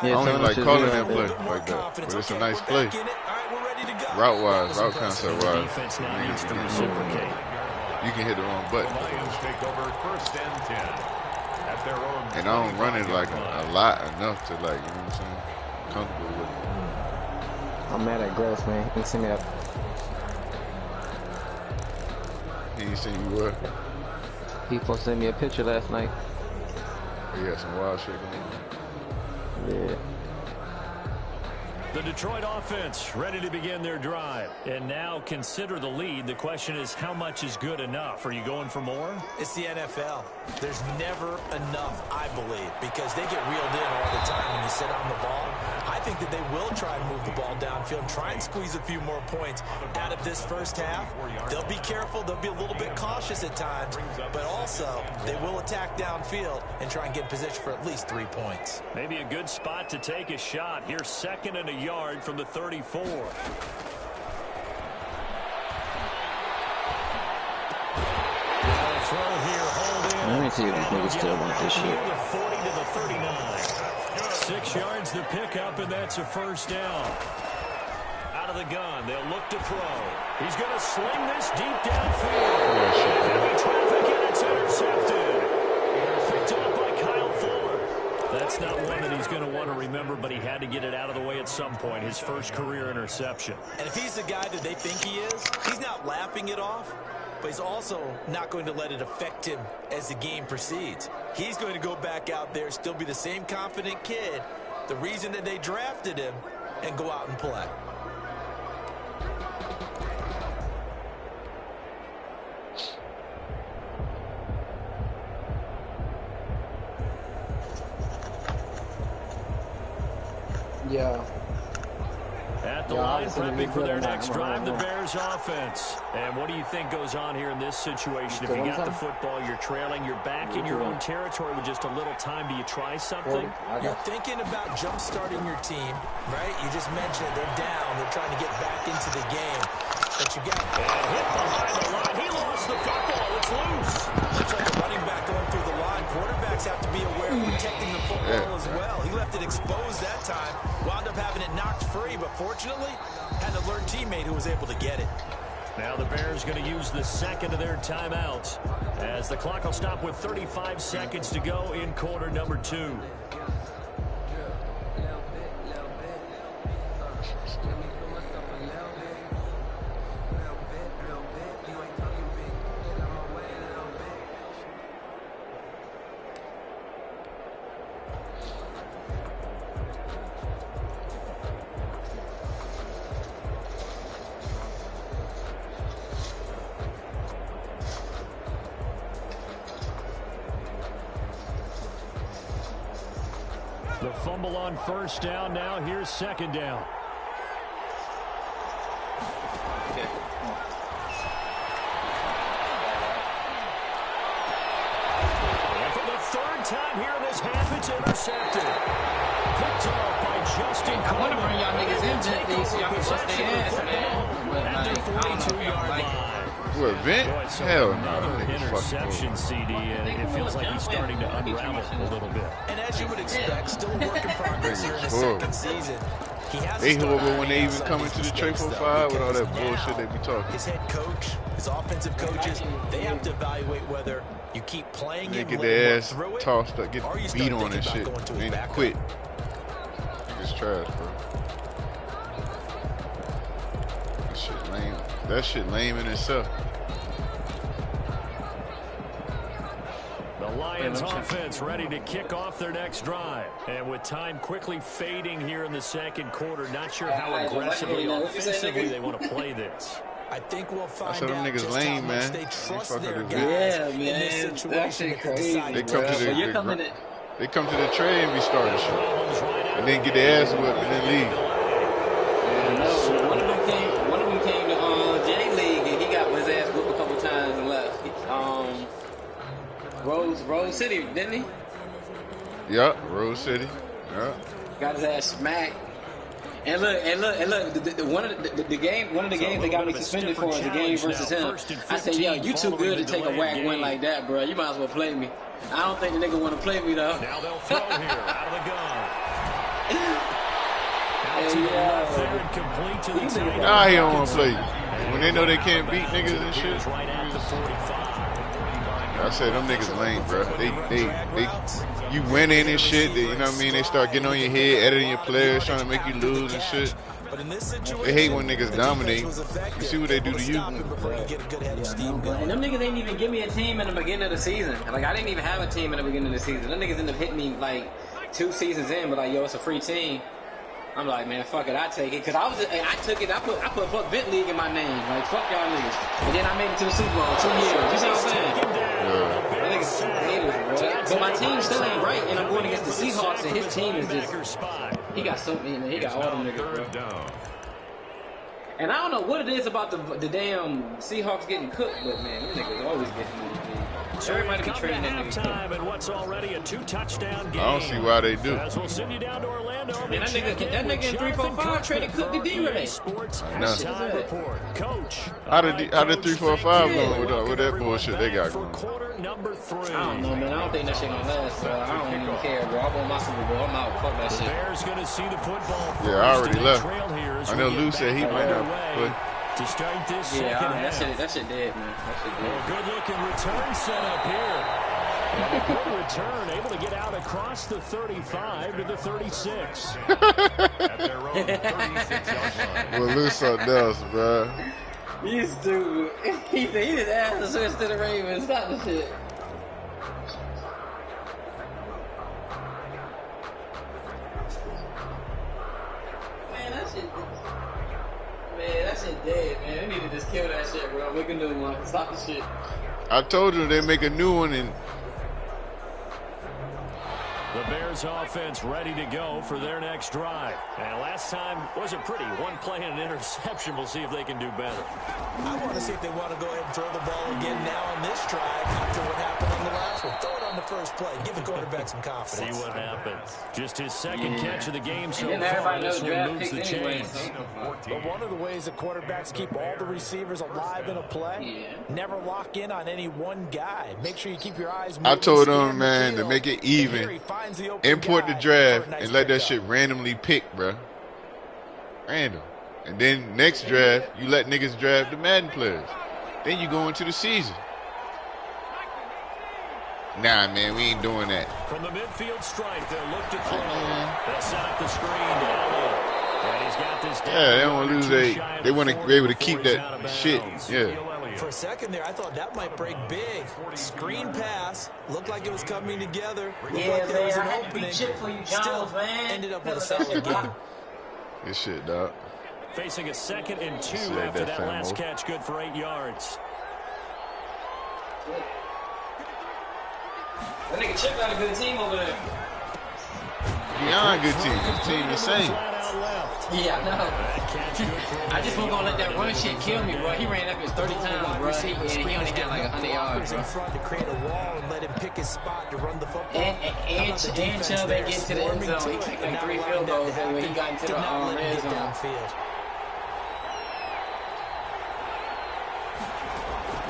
I don't even like calling that play like that, but it's a nice play. Route concept wise. Defense now needs to reciprocate. You can hit the wrong button. Take over 1st and 10 at their own. And I don't run it like a lot enough to like, you know what I'm saying, comfortable with it. I'm mad at Gross, man. He sent me that. He ain't seen you what? He supposed to send me a picture last night. He had some wild shit going on. Yeah. The Detroit offense ready to begin their drive. And now consider the lead. The question is, how much is good enough? Are you going for more? It's the NFL. There's never enough, I believe, because they get reeled in all the time when you sit on the ball. I think that they will try and move the ball downfield, try and squeeze a few more points out of this first half. They'll be careful. They'll be a little bit cautious at times, but also they will attack downfield and try and get in position for at least 3 points. Maybe a good spot to take a shot. Here's 2nd and a yard from the 34. Let me see if these niggas still want this shit. 40 to the 39. 6 yards the pickup, and that's a first down. Out of the gun, they'll look to throw. He's going to sling this deep downfield. Heavy traffic, and it's intercepted. Picked up by Kyle Fuller. That's not one that he's going to want to remember, but he had to get it out of the way at some point. His first career interception. And if he's the guy that they think he is, he's not laughing it off, but he's also not going to let it affect him as the game proceeds. He's going to go back out there, still be the same confident kid, the reason that they drafted him, and go out and play. Yeah. At the line, prepping for their next drive, the Bears offense. And what do you think goes on here in this situation? If you got the football, you're trailing, you're back in your own territory with just a little time. Do you try something? You're thinking about jump-starting your team, right? You just mentioned they're down. They're trying to get back into the game. But you got hit behind the line. He lost the football. It's loose. It's like a running back going through the line. Quarterbacks have to be aware of protecting the football as well. He left it exposed that time. Wound up having it knocked free, but fortunately, had an alert teammate who was able to get it. Now the Bears going to use the second of their timeouts as the clock will stop with 35 seconds to go in quarter number 2. The fumble on first down. Now here's second down. And for the third time here in this half, it's intercepted. Picked off by Justin Coleman. I want to bring y'all niggas in gently so y'all can bust their ass, man. At their 42-yard line. What, Vint? Hell no. Another interception, CD, and it feels like he's starting to unravel a little bit. And as you would expect, still a work in progress here in his second season. They horrible when they even come into the tray for 5 with all that bullshit they be talking. His head coach, his offensive coaches, they have to evaluate whether you keep playing They him, get let him their work ass through it, tossed up, get or you beat start on and thinking shit. about going to his Then backup. quit. It's trash, bro. That shit lame in itself. The Lions offense ready to kick off their next drive. And with time quickly fading here in the second quarter, not sure how aggressively, offensively they want to play this. I think we'll find I said them out niggas just lame, how much man. they trust Fuck their with guys. Yeah, In this man. situation, That shit crazy, They bro. come to But you're coming the to... they come to the trade and be starting shit, and then get their ass whipped and then leave. Yeah, no, one of them came to J League and he got his ass whipped a couple times and left. Rose City, didn't he? Yup, Rose City. Yup. Got his ass smacked. And look, one of the games they got me suspended for is the game versus him. I said, yo, you too good to take a whack win like that, bro. You might as well play me. I don't think the nigga want to play me though. Now they'll throw here out of the gun. Nah, he don't want to play you. When they know they can't beat niggas and shit. I said them niggas lame, bro. They you winning and shit. You know what I mean? They start getting on your head, editing your players, trying to make you lose and shit. They hate when niggas dominate. You see what they do to you. And them niggas ain't even give me a team in the beginning of the season. Like I didn't even have a team in the beginning of the season. Them niggas ended up hitting me like 2 seasons in, but like, yo, it's a free team. I'm like, man, fuck it, I take it. Cause I took it, I put fuck Bit League in my name. Like, fuck y'all niggas. And then I made it to the Super Bowl 2 years. You see what I'm saying? Yeah. That niggas haters, bro. But my team still ain't right, and I'm going against the Seahawks, and his team is just, he got so many, he got all them niggas, bro. And I don't know what it is about the damn Seahawks getting cooked, but man, them niggas always getting me. Everybody be trading that nigga. And what's already a 2-touchdown game. I don't see why they do. As we'll send you down to Orlando. Man, that nigga in 345 traded Cook to D-Ray. Coach. How did 345 going with that bullshit they got going? Quarter number 3. I don't know, man. I don't think that shit gonna last, bro. I don't even care, bro. I want my Super Bowl. I'm out. Fuck that shit. Bears gonna see the football. Yeah, I already left. I know Lou said he might not play. To start this yeah, second half. that shit dead, man. That shit dead. Good looking return set up here. And a good return, able to get out across the 35 to the 36. At their own 36-yard line. Well, Lou something else, bro. You stupid. He said he just asked to switch to the Ravens. Stop the shit. Man, that shit. Man, that shit dead, man. They need to just kill that shit, bro. Make a new one. Stop the shit. I told you they make a new one and The Bears offense ready to go for their next drive. And last time wasn't pretty. One play and an interception. We'll see if they can do better. I want to see if they want to go ahead and throw the ball again now on this drive after what happened on the last one. Throw it on the first play. Give the quarterback some confidence. See what happens. Just his second catch of the game so And far. everybody This knows one draft moves the picks anyway, chains. so. But one of the ways that quarterbacks keep all the receivers alive in a play, never lock in on any one guy. Make sure you keep your eyes moving. I told them, man, to make it even, import the draft and let that shit randomly pick, bro. Random. And then next draft, you let niggas draft the Madden players. Then you go into the season. Nah, man, we ain't doing that. From the midfield strike, they'll look to throw. They'll set up the screen to Elliott. And he's got this down. Yeah, they don't want to lose. They want to be able to keep that shit. Yeah. For a second there, I thought that might break big. Screen pass. Looked like it was coming together. Looked like there was an opening. Still ended up with a solid game. Good shit, dog. Facing a 2nd and 2 after that last catch, good for 8 yards. That nigga Chip got a good team over there. Beyond good team. His team the same. Yeah, I know. I just wasn't gonna let that run shit kill me, bro. He ran up his 30 times, bro. He only had like 100 yards, bro. In front to create a wall and let him pick his spot to run the football. And Chubb ain't get to the end zone. He kicked like 3 field goals when he got into the red zone.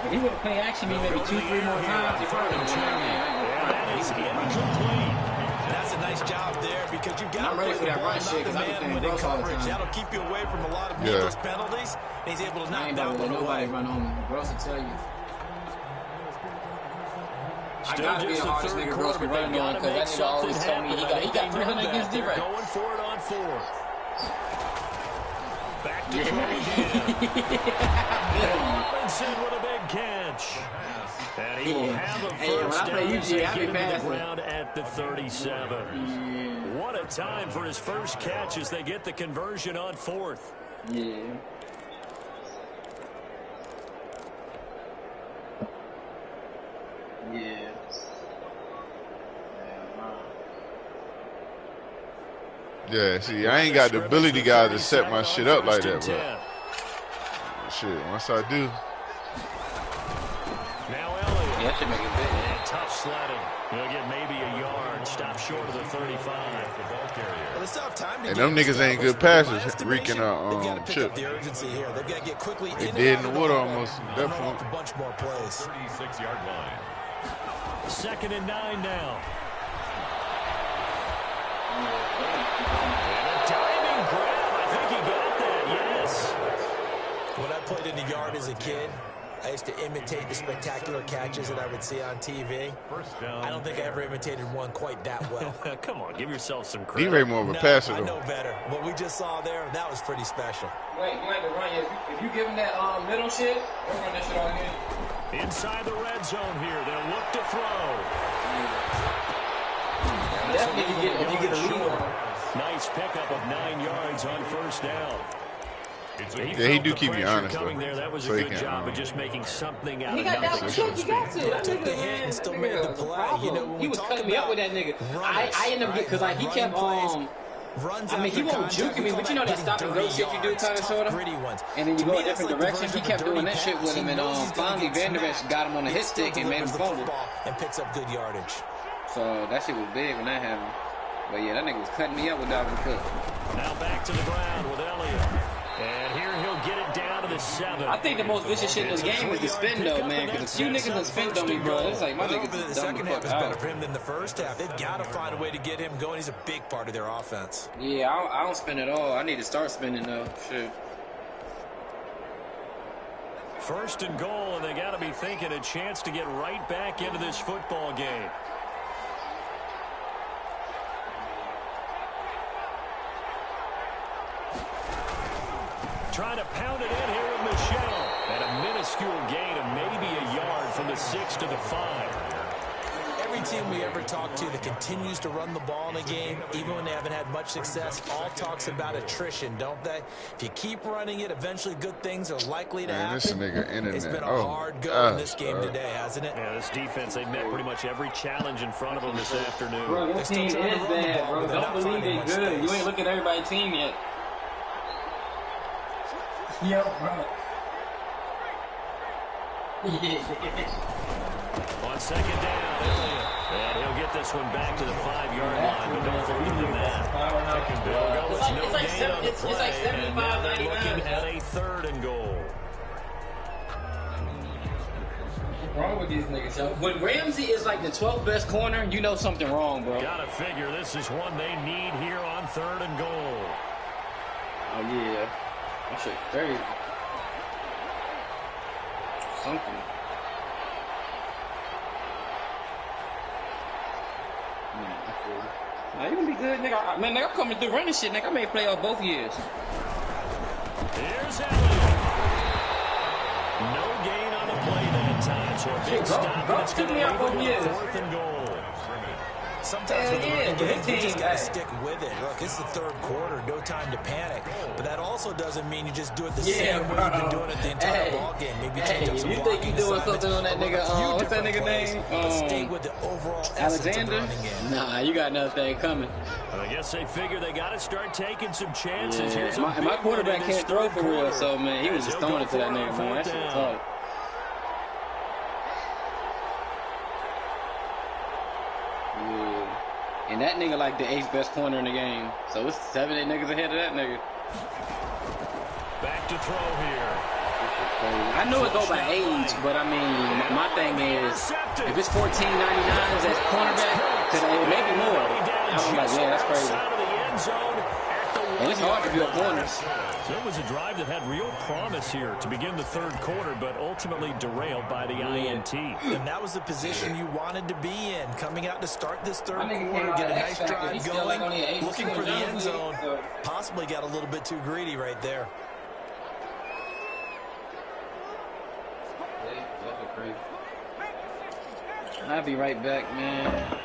If he would have played action me maybe 2-3 more times, he probably would have That is incomplete. That's a nice job there because you got to play the ball, not the man winning coverage. That'll keep you away from a lot of needless penalties. He's able to knock that one away. Run on me. Gross will tell you. I Still gotta be just the the hardest third nigga Gross quarter, can but run they on gotta because make that nigga always something tell me happen. he got 300 against D-Ray. Going for it on 4th. Back to throw again. Robinson with a big catch. And he will have a first down as they get into the ground at the 37. What a time for his first catch as they get the conversion on 4th. Yeah. Yeah. Yeah, see, I ain't got the ability, guys, to set my shit up like that, bro. Shit, once I do. Now Elliott. Yeah, that should make it big. And tough sledding. He'll get maybe a yard. Stop short of the 35. And them niggas ain't good passes, reeking Chip. The urgency here. They've got to get quickly They did in the water almost. That point. A bunch more plays. 36-yard line. 2nd and 9 now. And a diving grab. I think he got that, yes. When I played in the yard as a kid, I used to imitate the spectacular catches that I would see on TV. I don't think I ever imitated one quite that well. Come on, give yourself some credit. D-Ray more of a passer, I though. know better. What we just saw there, that was pretty special. Wait, you like to run if you give him that middle shit, they'll run that shit all again. Inside the red zone here, they'll look to throw. Definitely if you get a lead on. Nice pickup of 9 yards on 1st down. Yeah, he do keep you honest, though. There. That was So a he good can, job of just making something out He of got nothing. that shit. You got to. That Took the nigga, hit and still that made the nigga play. You know, when he we was talk cutting me up about with that nigga. runners, I ended up getting because like he kept runs I mean, he won't juke me, but you know that stop and go shit you do kind of sort of. And then you go a different direction. He kept doing that shit with him, and finally Vanderbilt got him on a hit stick and made him fumble. And picks up good yardage. So that shit was big when that happened. But yeah, that nigga was cutting me up with Dalvin Cook. Now back to the ground with Elliott. And here he'll get it down to the 7. I think the most vicious shit in this game is the spin though, man. Because a few niggas done spent on me, bro. It's like my niggas The is dumb second the half fuck is better out. for him than the first half. They've got to find a way to get him going. He's a big part of their offense. Yeah, I don't spin at all. I need to start spinning though. Shit. 1st and goal, and they got to be thinking a chance to get right back into this football game. Trying to pound it in here with Michelle. And a minuscule gain of maybe a yard from the 6 to the 5. Every team we ever talk to that continues to run the ball in a game, even when they haven't had much success, all talks about attrition, don't they? If you keep running it, eventually good things are likely to happen. This nigga It's been a hard go in this game today, hasn't it? Yeah, this defense, they met pretty much every challenge in front of them this afternoon. Bro, your team is bad, bro. Don't believe they good. You ain't look at everybody's team yet. Yo, bro. On 2nd down, Elliott. And he'll get this one back to the 5-yard line, but no further than that. They'll go with no gain on the play, and now they're looking at a 3rd and goal. What's wrong with these niggas, yo? When Ramsey is like the 12th best corner, you know something wrong, bro. Gotta figure this is one they need here on 3rd and goal. Oh, yeah. That shit crazy. Something. Nah, you gonna be good, nigga. Man, nigga, I'm coming through running shit, nigga. I made playoff both years. Here's Elliott. No gain on the play that time, so a big stop, and it's going to leave it with 4th and goal. Sometimes with the running game, you just got to stick with it. Look, it's the 3rd quarter, no time to panic. But that also doesn't mean you just do it the same way you've been doing it the entire ball game. Maybe change up some you think you doing something on that nigga? What's that nigga name? Stay with the overall Alexander? running game. Nah, you got another thing coming. But I guess they figure they got to start taking some chances. Yeah, my quarterback can't throw for real, so man, he was just throwing it to that nigga, man. That shit was hard. And that nigga like the 8th best corner in the game. So it's 7, 8 niggas ahead of that nigga. Back to throw here. I know it go by age, but I mean, my thing is, if it's $14.99 as cornerback, cause it may be more. I'm like, yeah, that's crazy. And it's hard to build corners. So it was a drive that had real promise here to begin the 3rd quarter, but ultimately derailed by the INT. And that was the position you wanted to be in. Coming out to start this 3rd quarter, get a nice drive going, looking for the end zone. Possibly got a little bit too greedy right there. I'll be right back, man.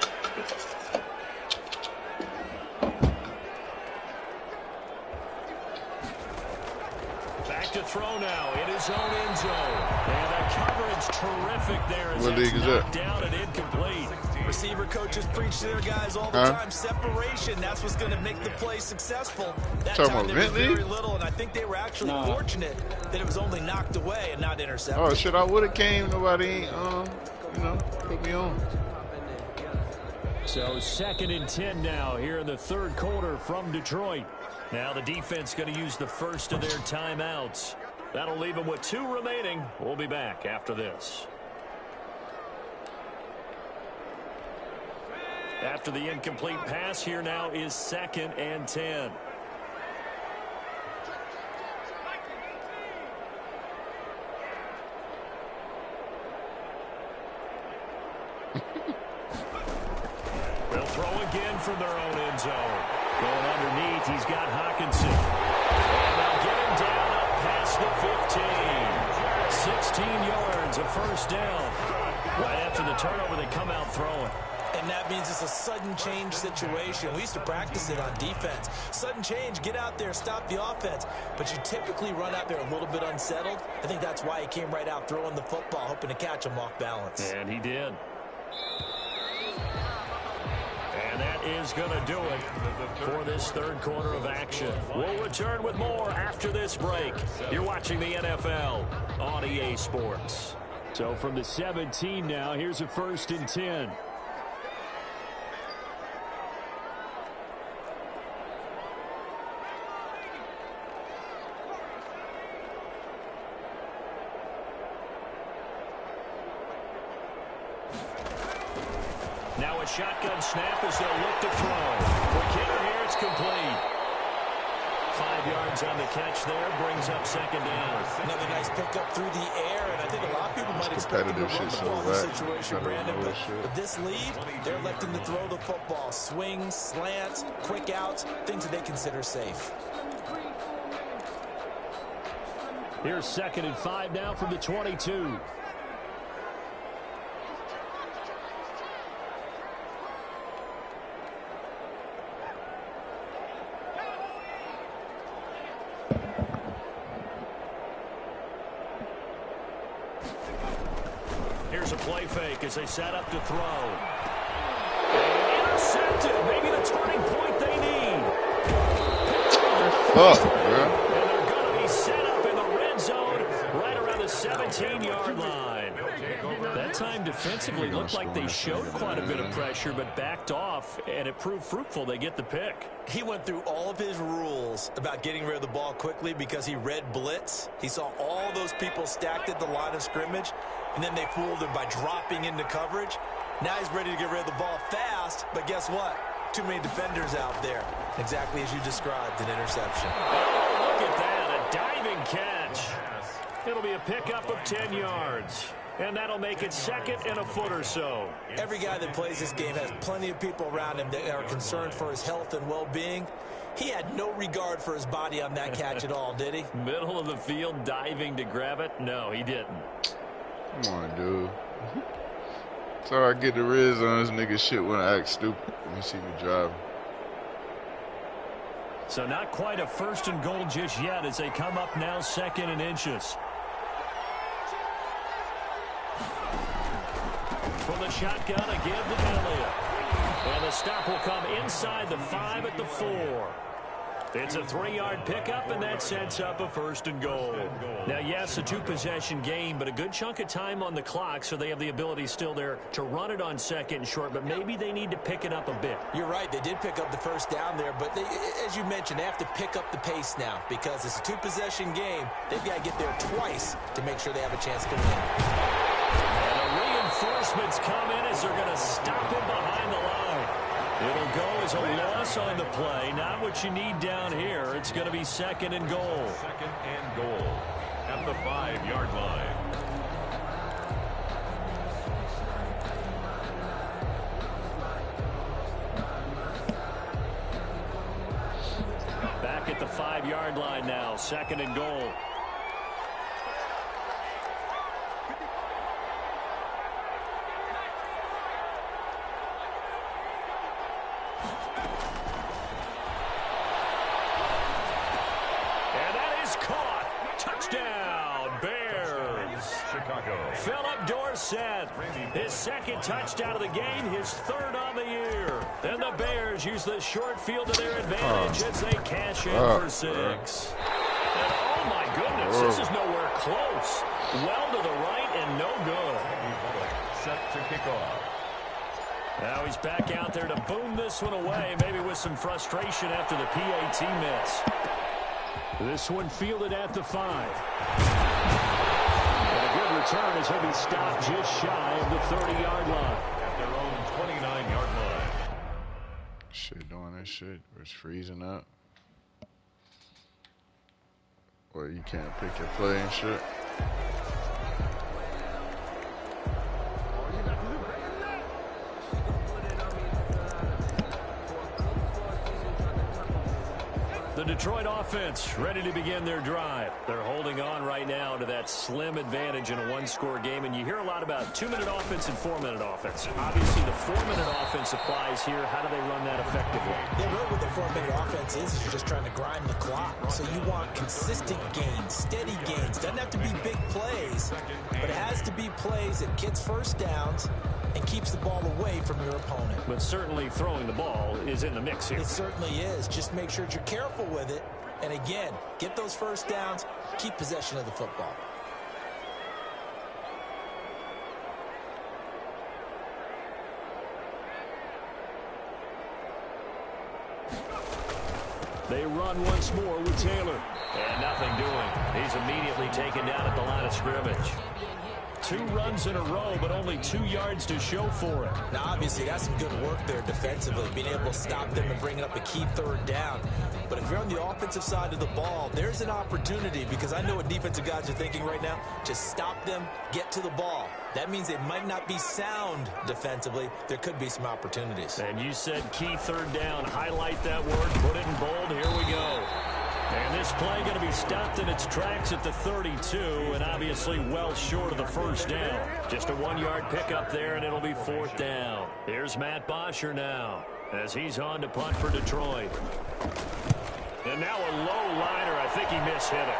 Back back to throw now in his own end zone. And the coverage terrific there as What league is that? down and incomplete. Receiver coaches preach to their guys all the time. Separation, that's what's going to make the play successful. That time there was very little, and I think they were actually fortunate that it was only knocked away and not intercepted. Oh, shit, I would have came. Nobody ain't, put me on. So 2nd and 10 now here in the third quarter from Detroit. Now the defense going to use the first of their timeouts. That'll leave them with 2 remaining. We'll be back after this. After the incomplete pass, here now is 2nd and 10. They'll throw again from their own end zone. Going underneath, he's got Hawkinson. And they'll get him down up past the 15. 16 yards, a first down. Right after the turnover, they come out throwing. And that means it's a sudden change situation. We used to practice it on defense. Sudden change, get out there, stop the offense. But you typically run out there a little bit unsettled. I think that's why he came right out throwing the football, hoping to catch him off balance. And he did. And that is going to do it for this third quarter of action. We'll return with more after this break. You're watching the NFL on EA Sports. So from the 17 now, here's a 1st and 10. Now a shotgun snap as they'll look to throw. For Kittle here, it's complete. 5 yards on the catch there, brings up 2nd down. Another nice pickup through the air, and I think a lot of people might expect him to run the ball in this situation, Brandon. But with this lead, they're electing to throw the football. Swings, slants, quick outs, things that they consider safe. Here's 2nd and 5 now from the 22. Here's a play fake as they set up to throw. And intercepted. Maybe the turning point they need. Fuck, bro. And they're going to be set up in the red zone right around the 17-yard line. That time defensively looked like they showed quite a bit of pressure but backed off, and it proved fruitful. They get the pick. He went through all of his rules about getting rid of the ball quickly because he read blitz. He saw all those people stacked at the line of scrimmage, and then they fooled him by dropping into coverage. Now he's ready to get rid of the ball fast, but guess what? Too many defenders out there. Exactly as you described, an interception. Oh, look at that, a diving catch. It'll be a pickup of 10 yards. And that'll make it 2nd and a foot or so. Every guy that plays this game has plenty of people around him that are concerned for his health and well-being. He had no regard for his body on that catch at all, did he? Middle of the field, diving to grab it? No, he didn't. Come on, dude. So I get the riz on this nigga shit when I act stupid when you see me driving. So not quite a 1st and goal just yet as they come up now 2nd and inches. From the shotgun again to Elliott. And the stop will come inside the 5 at the 4. It's a 3-yard pickup, and that sets up a 1st and goal. Now, yes, a 2-possession game, but a good chunk of time on the clock, so they have the ability still there to run it on 2nd and short, but maybe they need to pick it up a bit. You're right. They did pick up the first down there, but they, as you mentioned, they have to pick up the pace now because it's a 2-possession game. They've got to get there twice to make sure they have a chance to win. And the reinforcements come in as they're going to stop him behind the line. It'll go as a loss on the play. Not what you need down here. It's going to be 2nd and goal. 2nd and goal at the 5-yard line. Back at the 5-yard line now. 2nd and goal. Touchdown, Bears. Chicago. Philip Dorsett, his second touchdown of the game, his third on the year. And the Bears use the short field to their advantage as they cash in for 6. And oh my goodness, this is nowhere close. Well to the right and no good. Set to kick off. Now he's back out there to boom this one away, maybe with some frustration after the PAT miss. This one fielded at the 5. And a good return as he'll be stopped just shy of the 30-yard line. At their own 29-yard line. Shit doing that shit. It's freezing up. Or you can't pick your play and shit. The Detroit offense ready to begin their drive. They're holding on right now to that slim advantage in a one-score game, and you hear a lot about 2-minute offense and 4-minute offense. Obviously, the 4-minute offense applies here. How do they run that effectively? Yeah, really what the 4-minute offense is you're just trying to grind the clock. So you want consistent gains, steady gains. Doesn't have to be big plays, but it has to be plays that gets first downs and keeps the ball away from your opponent. But certainly throwing the ball is in the mix here. It certainly is. Just make sure that you're careful with it. And again, get those first downs, keep possession of the football. They run once more with Taylor. And nothing doing. He's immediately taken down at the line of scrimmage. 2 runs in a row, but only 2 yards to show for it. Now, obviously, that's some good work there defensively, being able to stop them and bringing up a key third down. But if you're on the offensive side of the ball, there's an opportunity, because I know what defensive guys are thinking right now. Just stop them, get to the ball. That means it might not be sound defensively. There could be some opportunities. And you said key third down. Highlight that word, put it in bold. Here we go. And this play going to be stopped in its tracks at the 32, and obviously well short of the first down. Just a 1-yard pickup there, and it'll be 4th down. Here's Matt Bosher now as he's on to punt for Detroit. And now a low liner. I think he mishit it.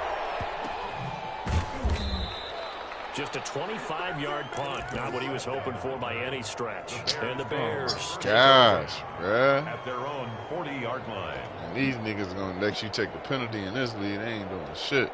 Just a 25-yard punt. Not what he was hoping for by any stretch. And the Bears take Gosh, bruh. At their own 40-yard line. And these niggas gonna let you take the penalty in this league. They ain't doing shit.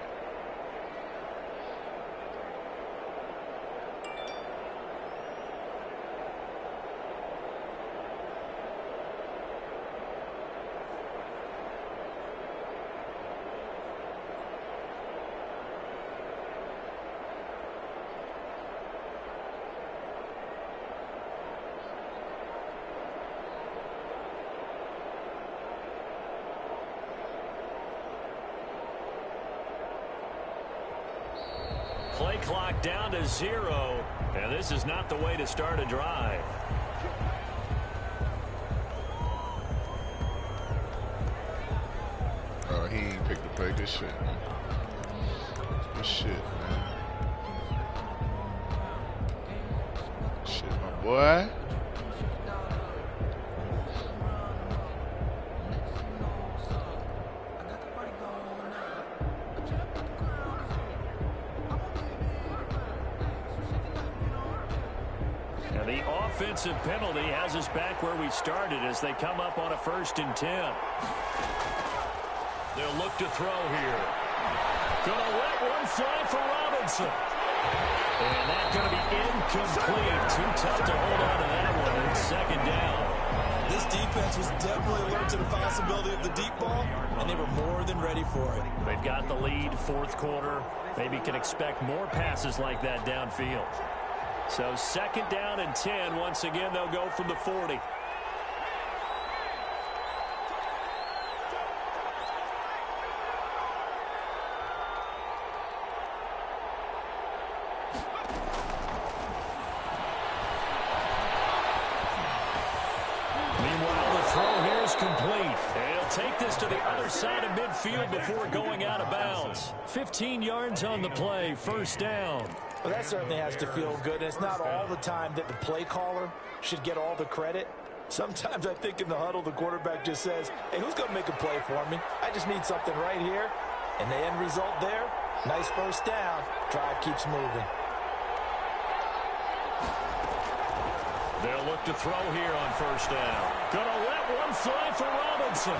Play clock down to 0, and this is not the way to start a drive. Oh, he ain't picked the play. Good shit, man. Good shit, man. Shit, my boy. Offensive penalty has us back where we started as they come up on a 1st and 10. They'll look to throw here. Gonna let one fly for Robinson. And that's going to be incomplete. Too tough to hold on to that one. And 2nd down. This defense was definitely alert to the possibility of the deep ball, and they were more than ready for it. They've got the lead, 4th quarter. Maybe can expect more passes like that downfield. So 2nd down and 10. Once again, they'll go from the 40. Meanwhile, the throw here is complete. And he'll take this to the other side of midfield before going out of bounds. 15 yards on the play, 1st down. Well, that certainly has to feel good. It's not all the time that the play caller should get all the credit. Sometimes I think in the huddle, the quarterback just says, hey, who's going to make a play for me? I just need something right here. And the end result there, Nice first down. Drive keeps moving. They'll look to throw here on first down. Gonna let one fly for Robinson.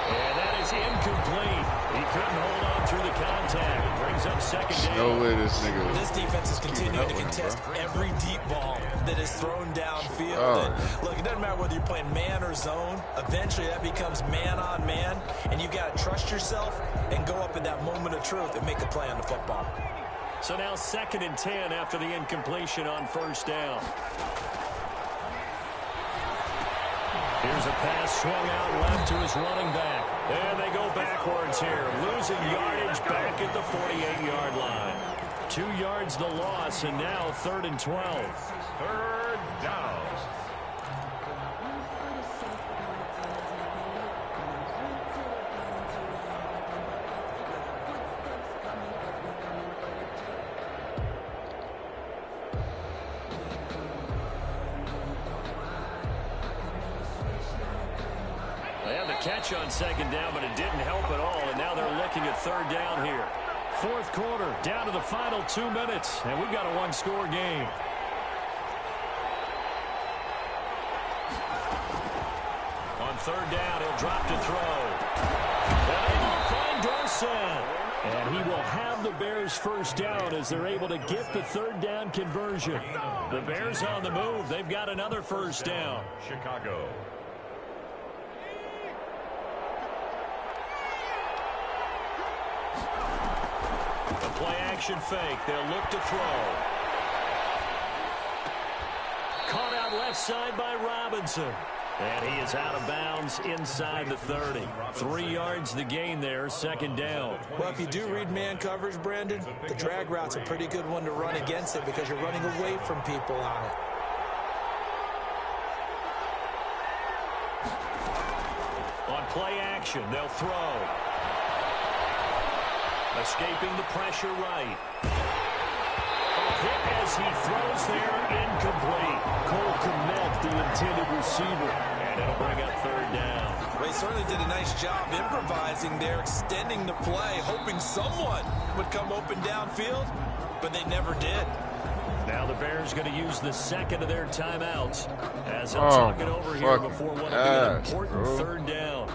And that is incomplete. He couldn't hold on through the contact. Brings up second down. No way this nigga. This defense is continuing to contest every deep ball that is thrown downfield. Look, it doesn't matter whether you're playing man or zone. Eventually that becomes man on man, and you've got to trust yourself and go up in that moment of truth and make a play on the football. So now 2nd and 10 after the incompletion on first down. Here's a pass swung out left to his running back. And they go backwards here, losing yardage back at the 48-yard line. 2 yards the loss, and now 3rd and 12. 3rd down. Catch on 2nd down, but it didn't help at all, and now they're looking at 3rd down here. 4th quarter, down to the final 2 minutes, and we've got a one-score game. On 3rd down, he'll drop to throw. And able to find Dorsett. And he will have the Bears first down as they're able to get the 3rd down conversion. The Bears on the move. They've got another first down. Chicago. Play action fake. They'll look to throw. Caught out left side by Robinson. And he is out of bounds inside the 30. 3 yards the gain there, 2nd down. Well, if you do read man coverage, Brandon, the drag route's a pretty good one to run against it because you're running away from people on it. On play action, they'll throw. Escaping the pressure right. A hit as he throws there, incomplete. Cole Kmet, the intended receiver. And it'll bring up 3rd down. Well, he certainly did a nice job improvising there, extending the play, hoping someone would come open downfield, but they never did. Now the Bears going to use the 2nd of their timeouts as they'll talk it over here before what will be an important 3rd down.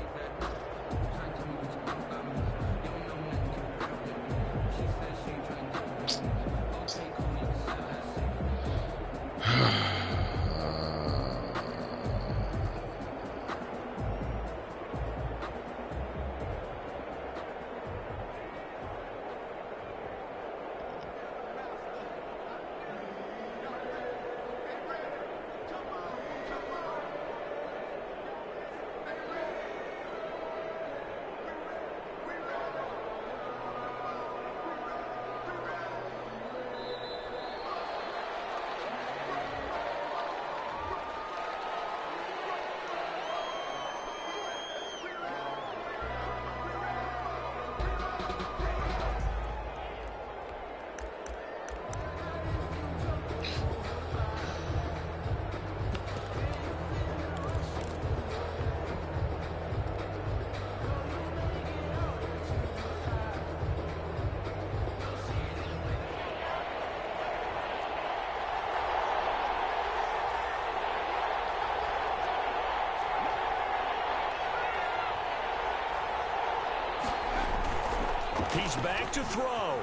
He's back to throw.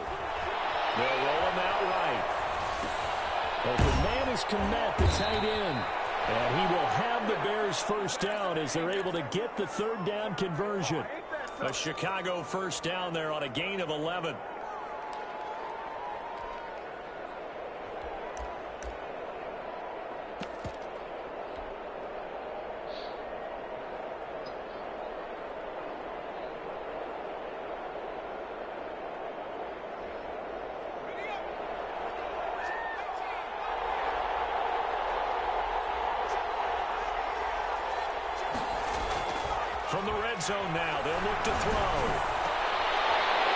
They'll roll him out right. Open man is Kmet, the tight end. And he will have the Bears first down as they're able to get the 3rd down conversion. A Chicago first down there on a gain of 11. From the red zone now, they'll look to throw.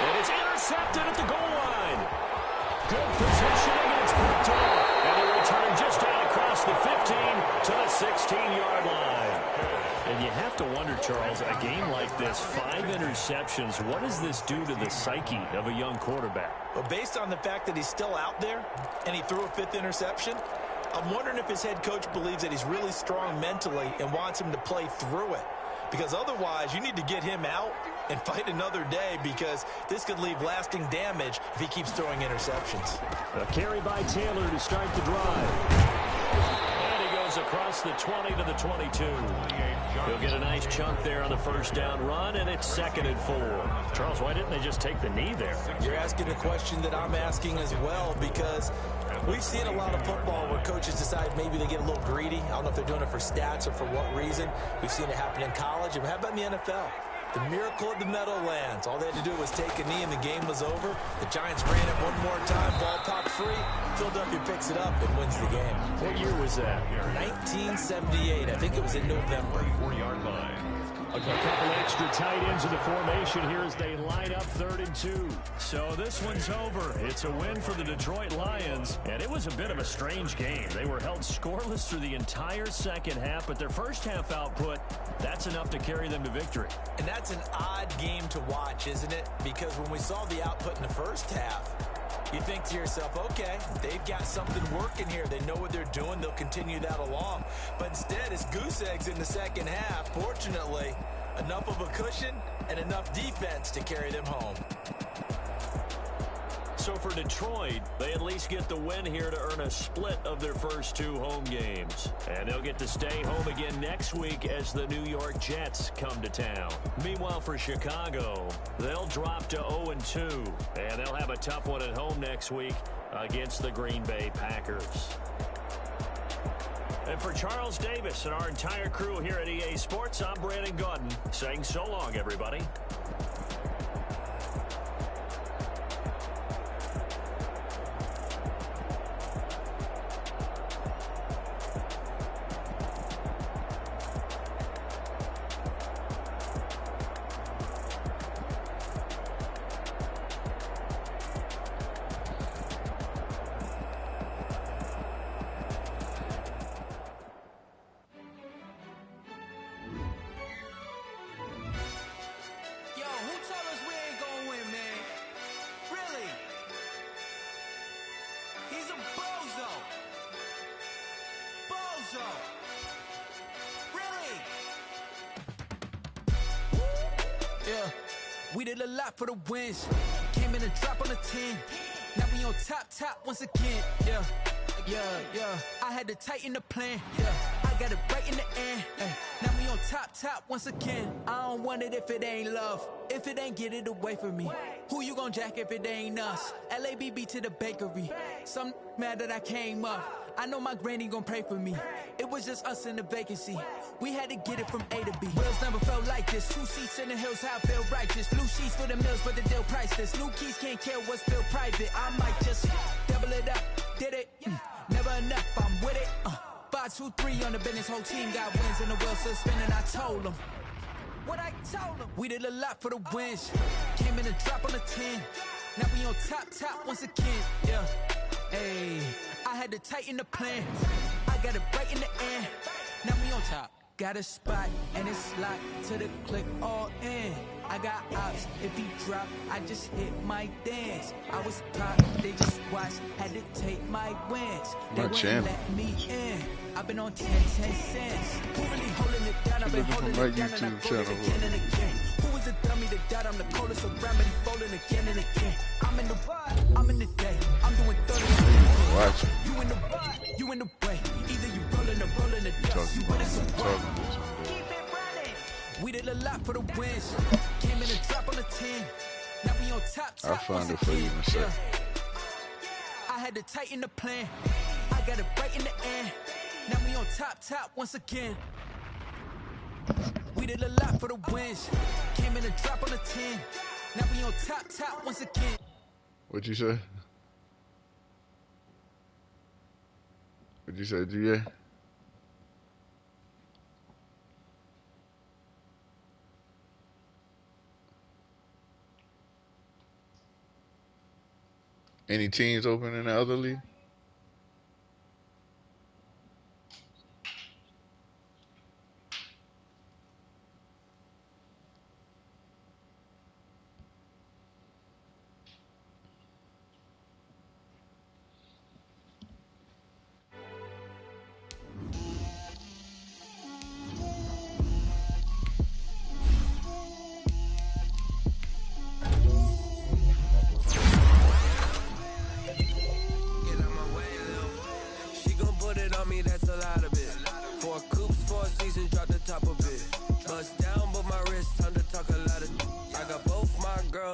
And it's intercepted at the goal line. Good positioning, and it's picked off. And they return just out across the 15 to the 16-yard line. And you have to wonder, Charles, a game like this, 5 interceptions, what does this do to the psyche of a young quarterback? Well, based on the fact that he's still out there and he threw a 5th interception, I'm wondering if his head coach believes that he's really strong mentally and wants him to play through it. Because otherwise, you need to get him out and fight another day, because this could leave lasting damage if he keeps throwing interceptions. A carry by Taylor to start the drive. And he goes across the 20 to the 22. He'll get a nice chunk there on the first down run, and it's 2nd and 4. Charles, why didn't they just take the knee there? You're asking the question that I'm asking as well, because we've seen a lot of football where coaches decide maybe they get a little greedy. I don't know if they're doing it for stats or for what reason. We've seen it happen in college. And how about in the NFL? The miracle of the Meadowlands. All they had to do was take a knee and the game was over. The Giants ran it one more time. Ball popped free. Philadelphia picks it up and wins the game. What year was that? 1978. I think it was in November. 4-yard line. A couple extra tight ends in the formation here as they line up 3rd and 2. So this one's over. It's a win for the Detroit Lions, and it was a bit of a strange game. They were held scoreless through the entire second half, but their first half output, that's enough to carry them to victory. And that's an odd game to watch, isn't it? Because when we saw the output in the first half, you think to yourself, okay, they've got something working here. They know what they're doing. They'll continue that along. But instead, it's goose eggs in the second half. Fortunately, enough of a cushion and enough defense to carry them home. So for Detroit, they at least get the win here to earn a split of their first 2 home games. And they'll get to stay home again next week as the New York Jets come to town. Meanwhile, for Chicago, they'll drop to 0-2. And they'll have a tough one at home next week against the Green Bay Packers. And for Charles Davis and our entire crew here at EA Sports, I'm Brandon Gaudin saying so long, everybody. We did a lot for the wins. Came in a drop on the 10. Now we on top once again. Yeah. I had to tighten the plan. Yeah. I got it right in the end. Now we on top once again. I don't want it if it ain't love. If it ain't, get it away from me. Who you gon' jack if it ain't us? LABB to the bakery. Some mad that I came up. I know my granny gon' pray for me. It was just us in the vacancy. We had to get it from A to B. Wheels never felt like this. 2 seats in the hills, how I feel righteous. Blue sheets for the mills, but the deal priceless. New keys can't care what's still private. I might just double it up. Did it? Never enough, I'm with it. 5, 2, 3 on the business. Whole team got wins and the wheels still spinning. I told them what I told them. We did a lot for the wins. Came in a drop on the 10. Now we on top once again. Yeah. Hey, I had to tighten the plan. I got it right in the end. Now we on top. Got a spot and it's locked to the click all in. I got ops, if he drop, I just hit my dance. I was pop, they just watched, had to take my wins. They wouldn't let me in. I've been on 10 cents. Who really holding it down? I've been holding it down and I fold it again and again. Who was the dummy that died? I'm the coldest around, but he folding again and again. I'm in the vibe, I'm in the day. I'm doing 30. Watch. You in the vibe, you in the way. Either you rolling or rolling the dust. You with it some work. Keep it running. We did a lot for the wins. Came in a drop on the 10. Now we on top. I'll find it for you in a second. I had to tighten the plan. I got it right in the end. Now we on top once again. We did a lot for the wins. Came in a drop on the 10. Now we on top once again. What'd you say? What'd you say, GA? Any teams open in the other league?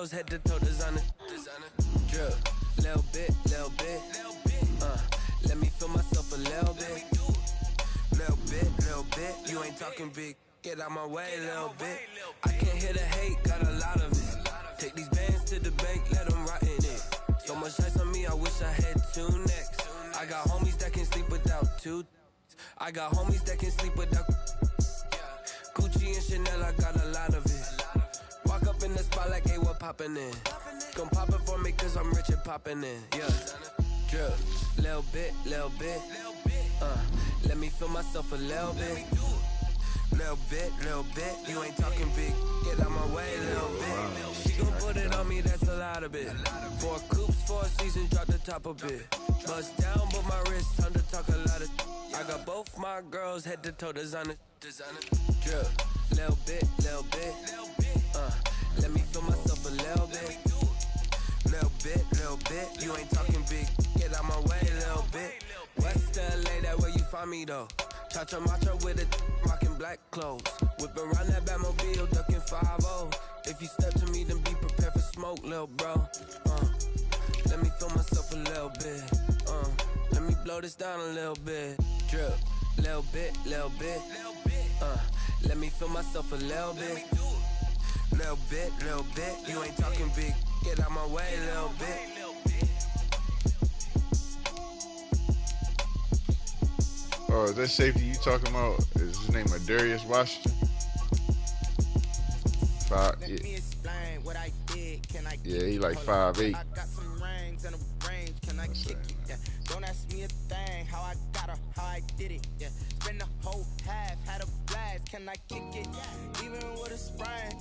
girls head to toe designer. Drip, little bit. Let me feel myself a little bit. Little bit. You ain't talking big. Get out my way, little bit. I can't hear the hate, got a lot of it. Take these bands to the bank, let them rot in it. So much ice on me, I wish I had two necks. I got homies that can sleep without two. I got homies that can sleep without Gucci and Chanel, I got a lot of it. Walk up in the spot like, hey, what poppin' in? Gon' pop it for me cause I'm rich and poppin' in. Yeah, drip, little bit. Let me feel myself a little bit. Little bit. You ain't talking big. Get out my way, little bit. She gon' put it on me, that's a lot of it. 4 coops, 4 seasons, drop the top a bit. Bust down, but my wrist, time to talk a lot of. I got both my girls head to toe designer. Drip, little bit. Let me feel myself a little bit. Little bit. You ain't talking big. Get out my way, little bit. West LA, that where you find me though. Chacha macha with it, rockin' black clothes. Whip around that Batmobile, ducking 5-0. If you step to me, then be prepared for smoke, lil' bro. Let me feel myself a little bit. Let me blow this down a little bit. Drip, little bit. Let me feel myself a little bit. Little bit. You ain't talking big. Get out my way, little bit. Oh, is that safety you talking about? Is his name Darius Washington? Yeah, he like 5'8". Don't ask me a thing, how I got her, how I did it. Yeah, spend the whole half, had a blast. Can I kick it? Even with a sprain.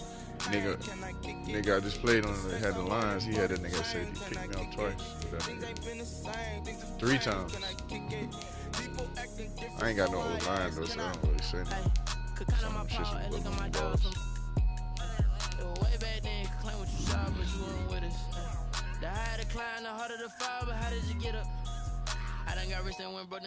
Nigga, I just played on it. Had the lines. He had that nigga safety pick me up twice. 3 times. I ain't got no old line though, so I don't really say nothing. Some of them shits was bugging my balls. Way back then, claim what you saw, but you weren't with us. The higher the climb, the harder the fall, but how did you get up? I done got rich and went broke,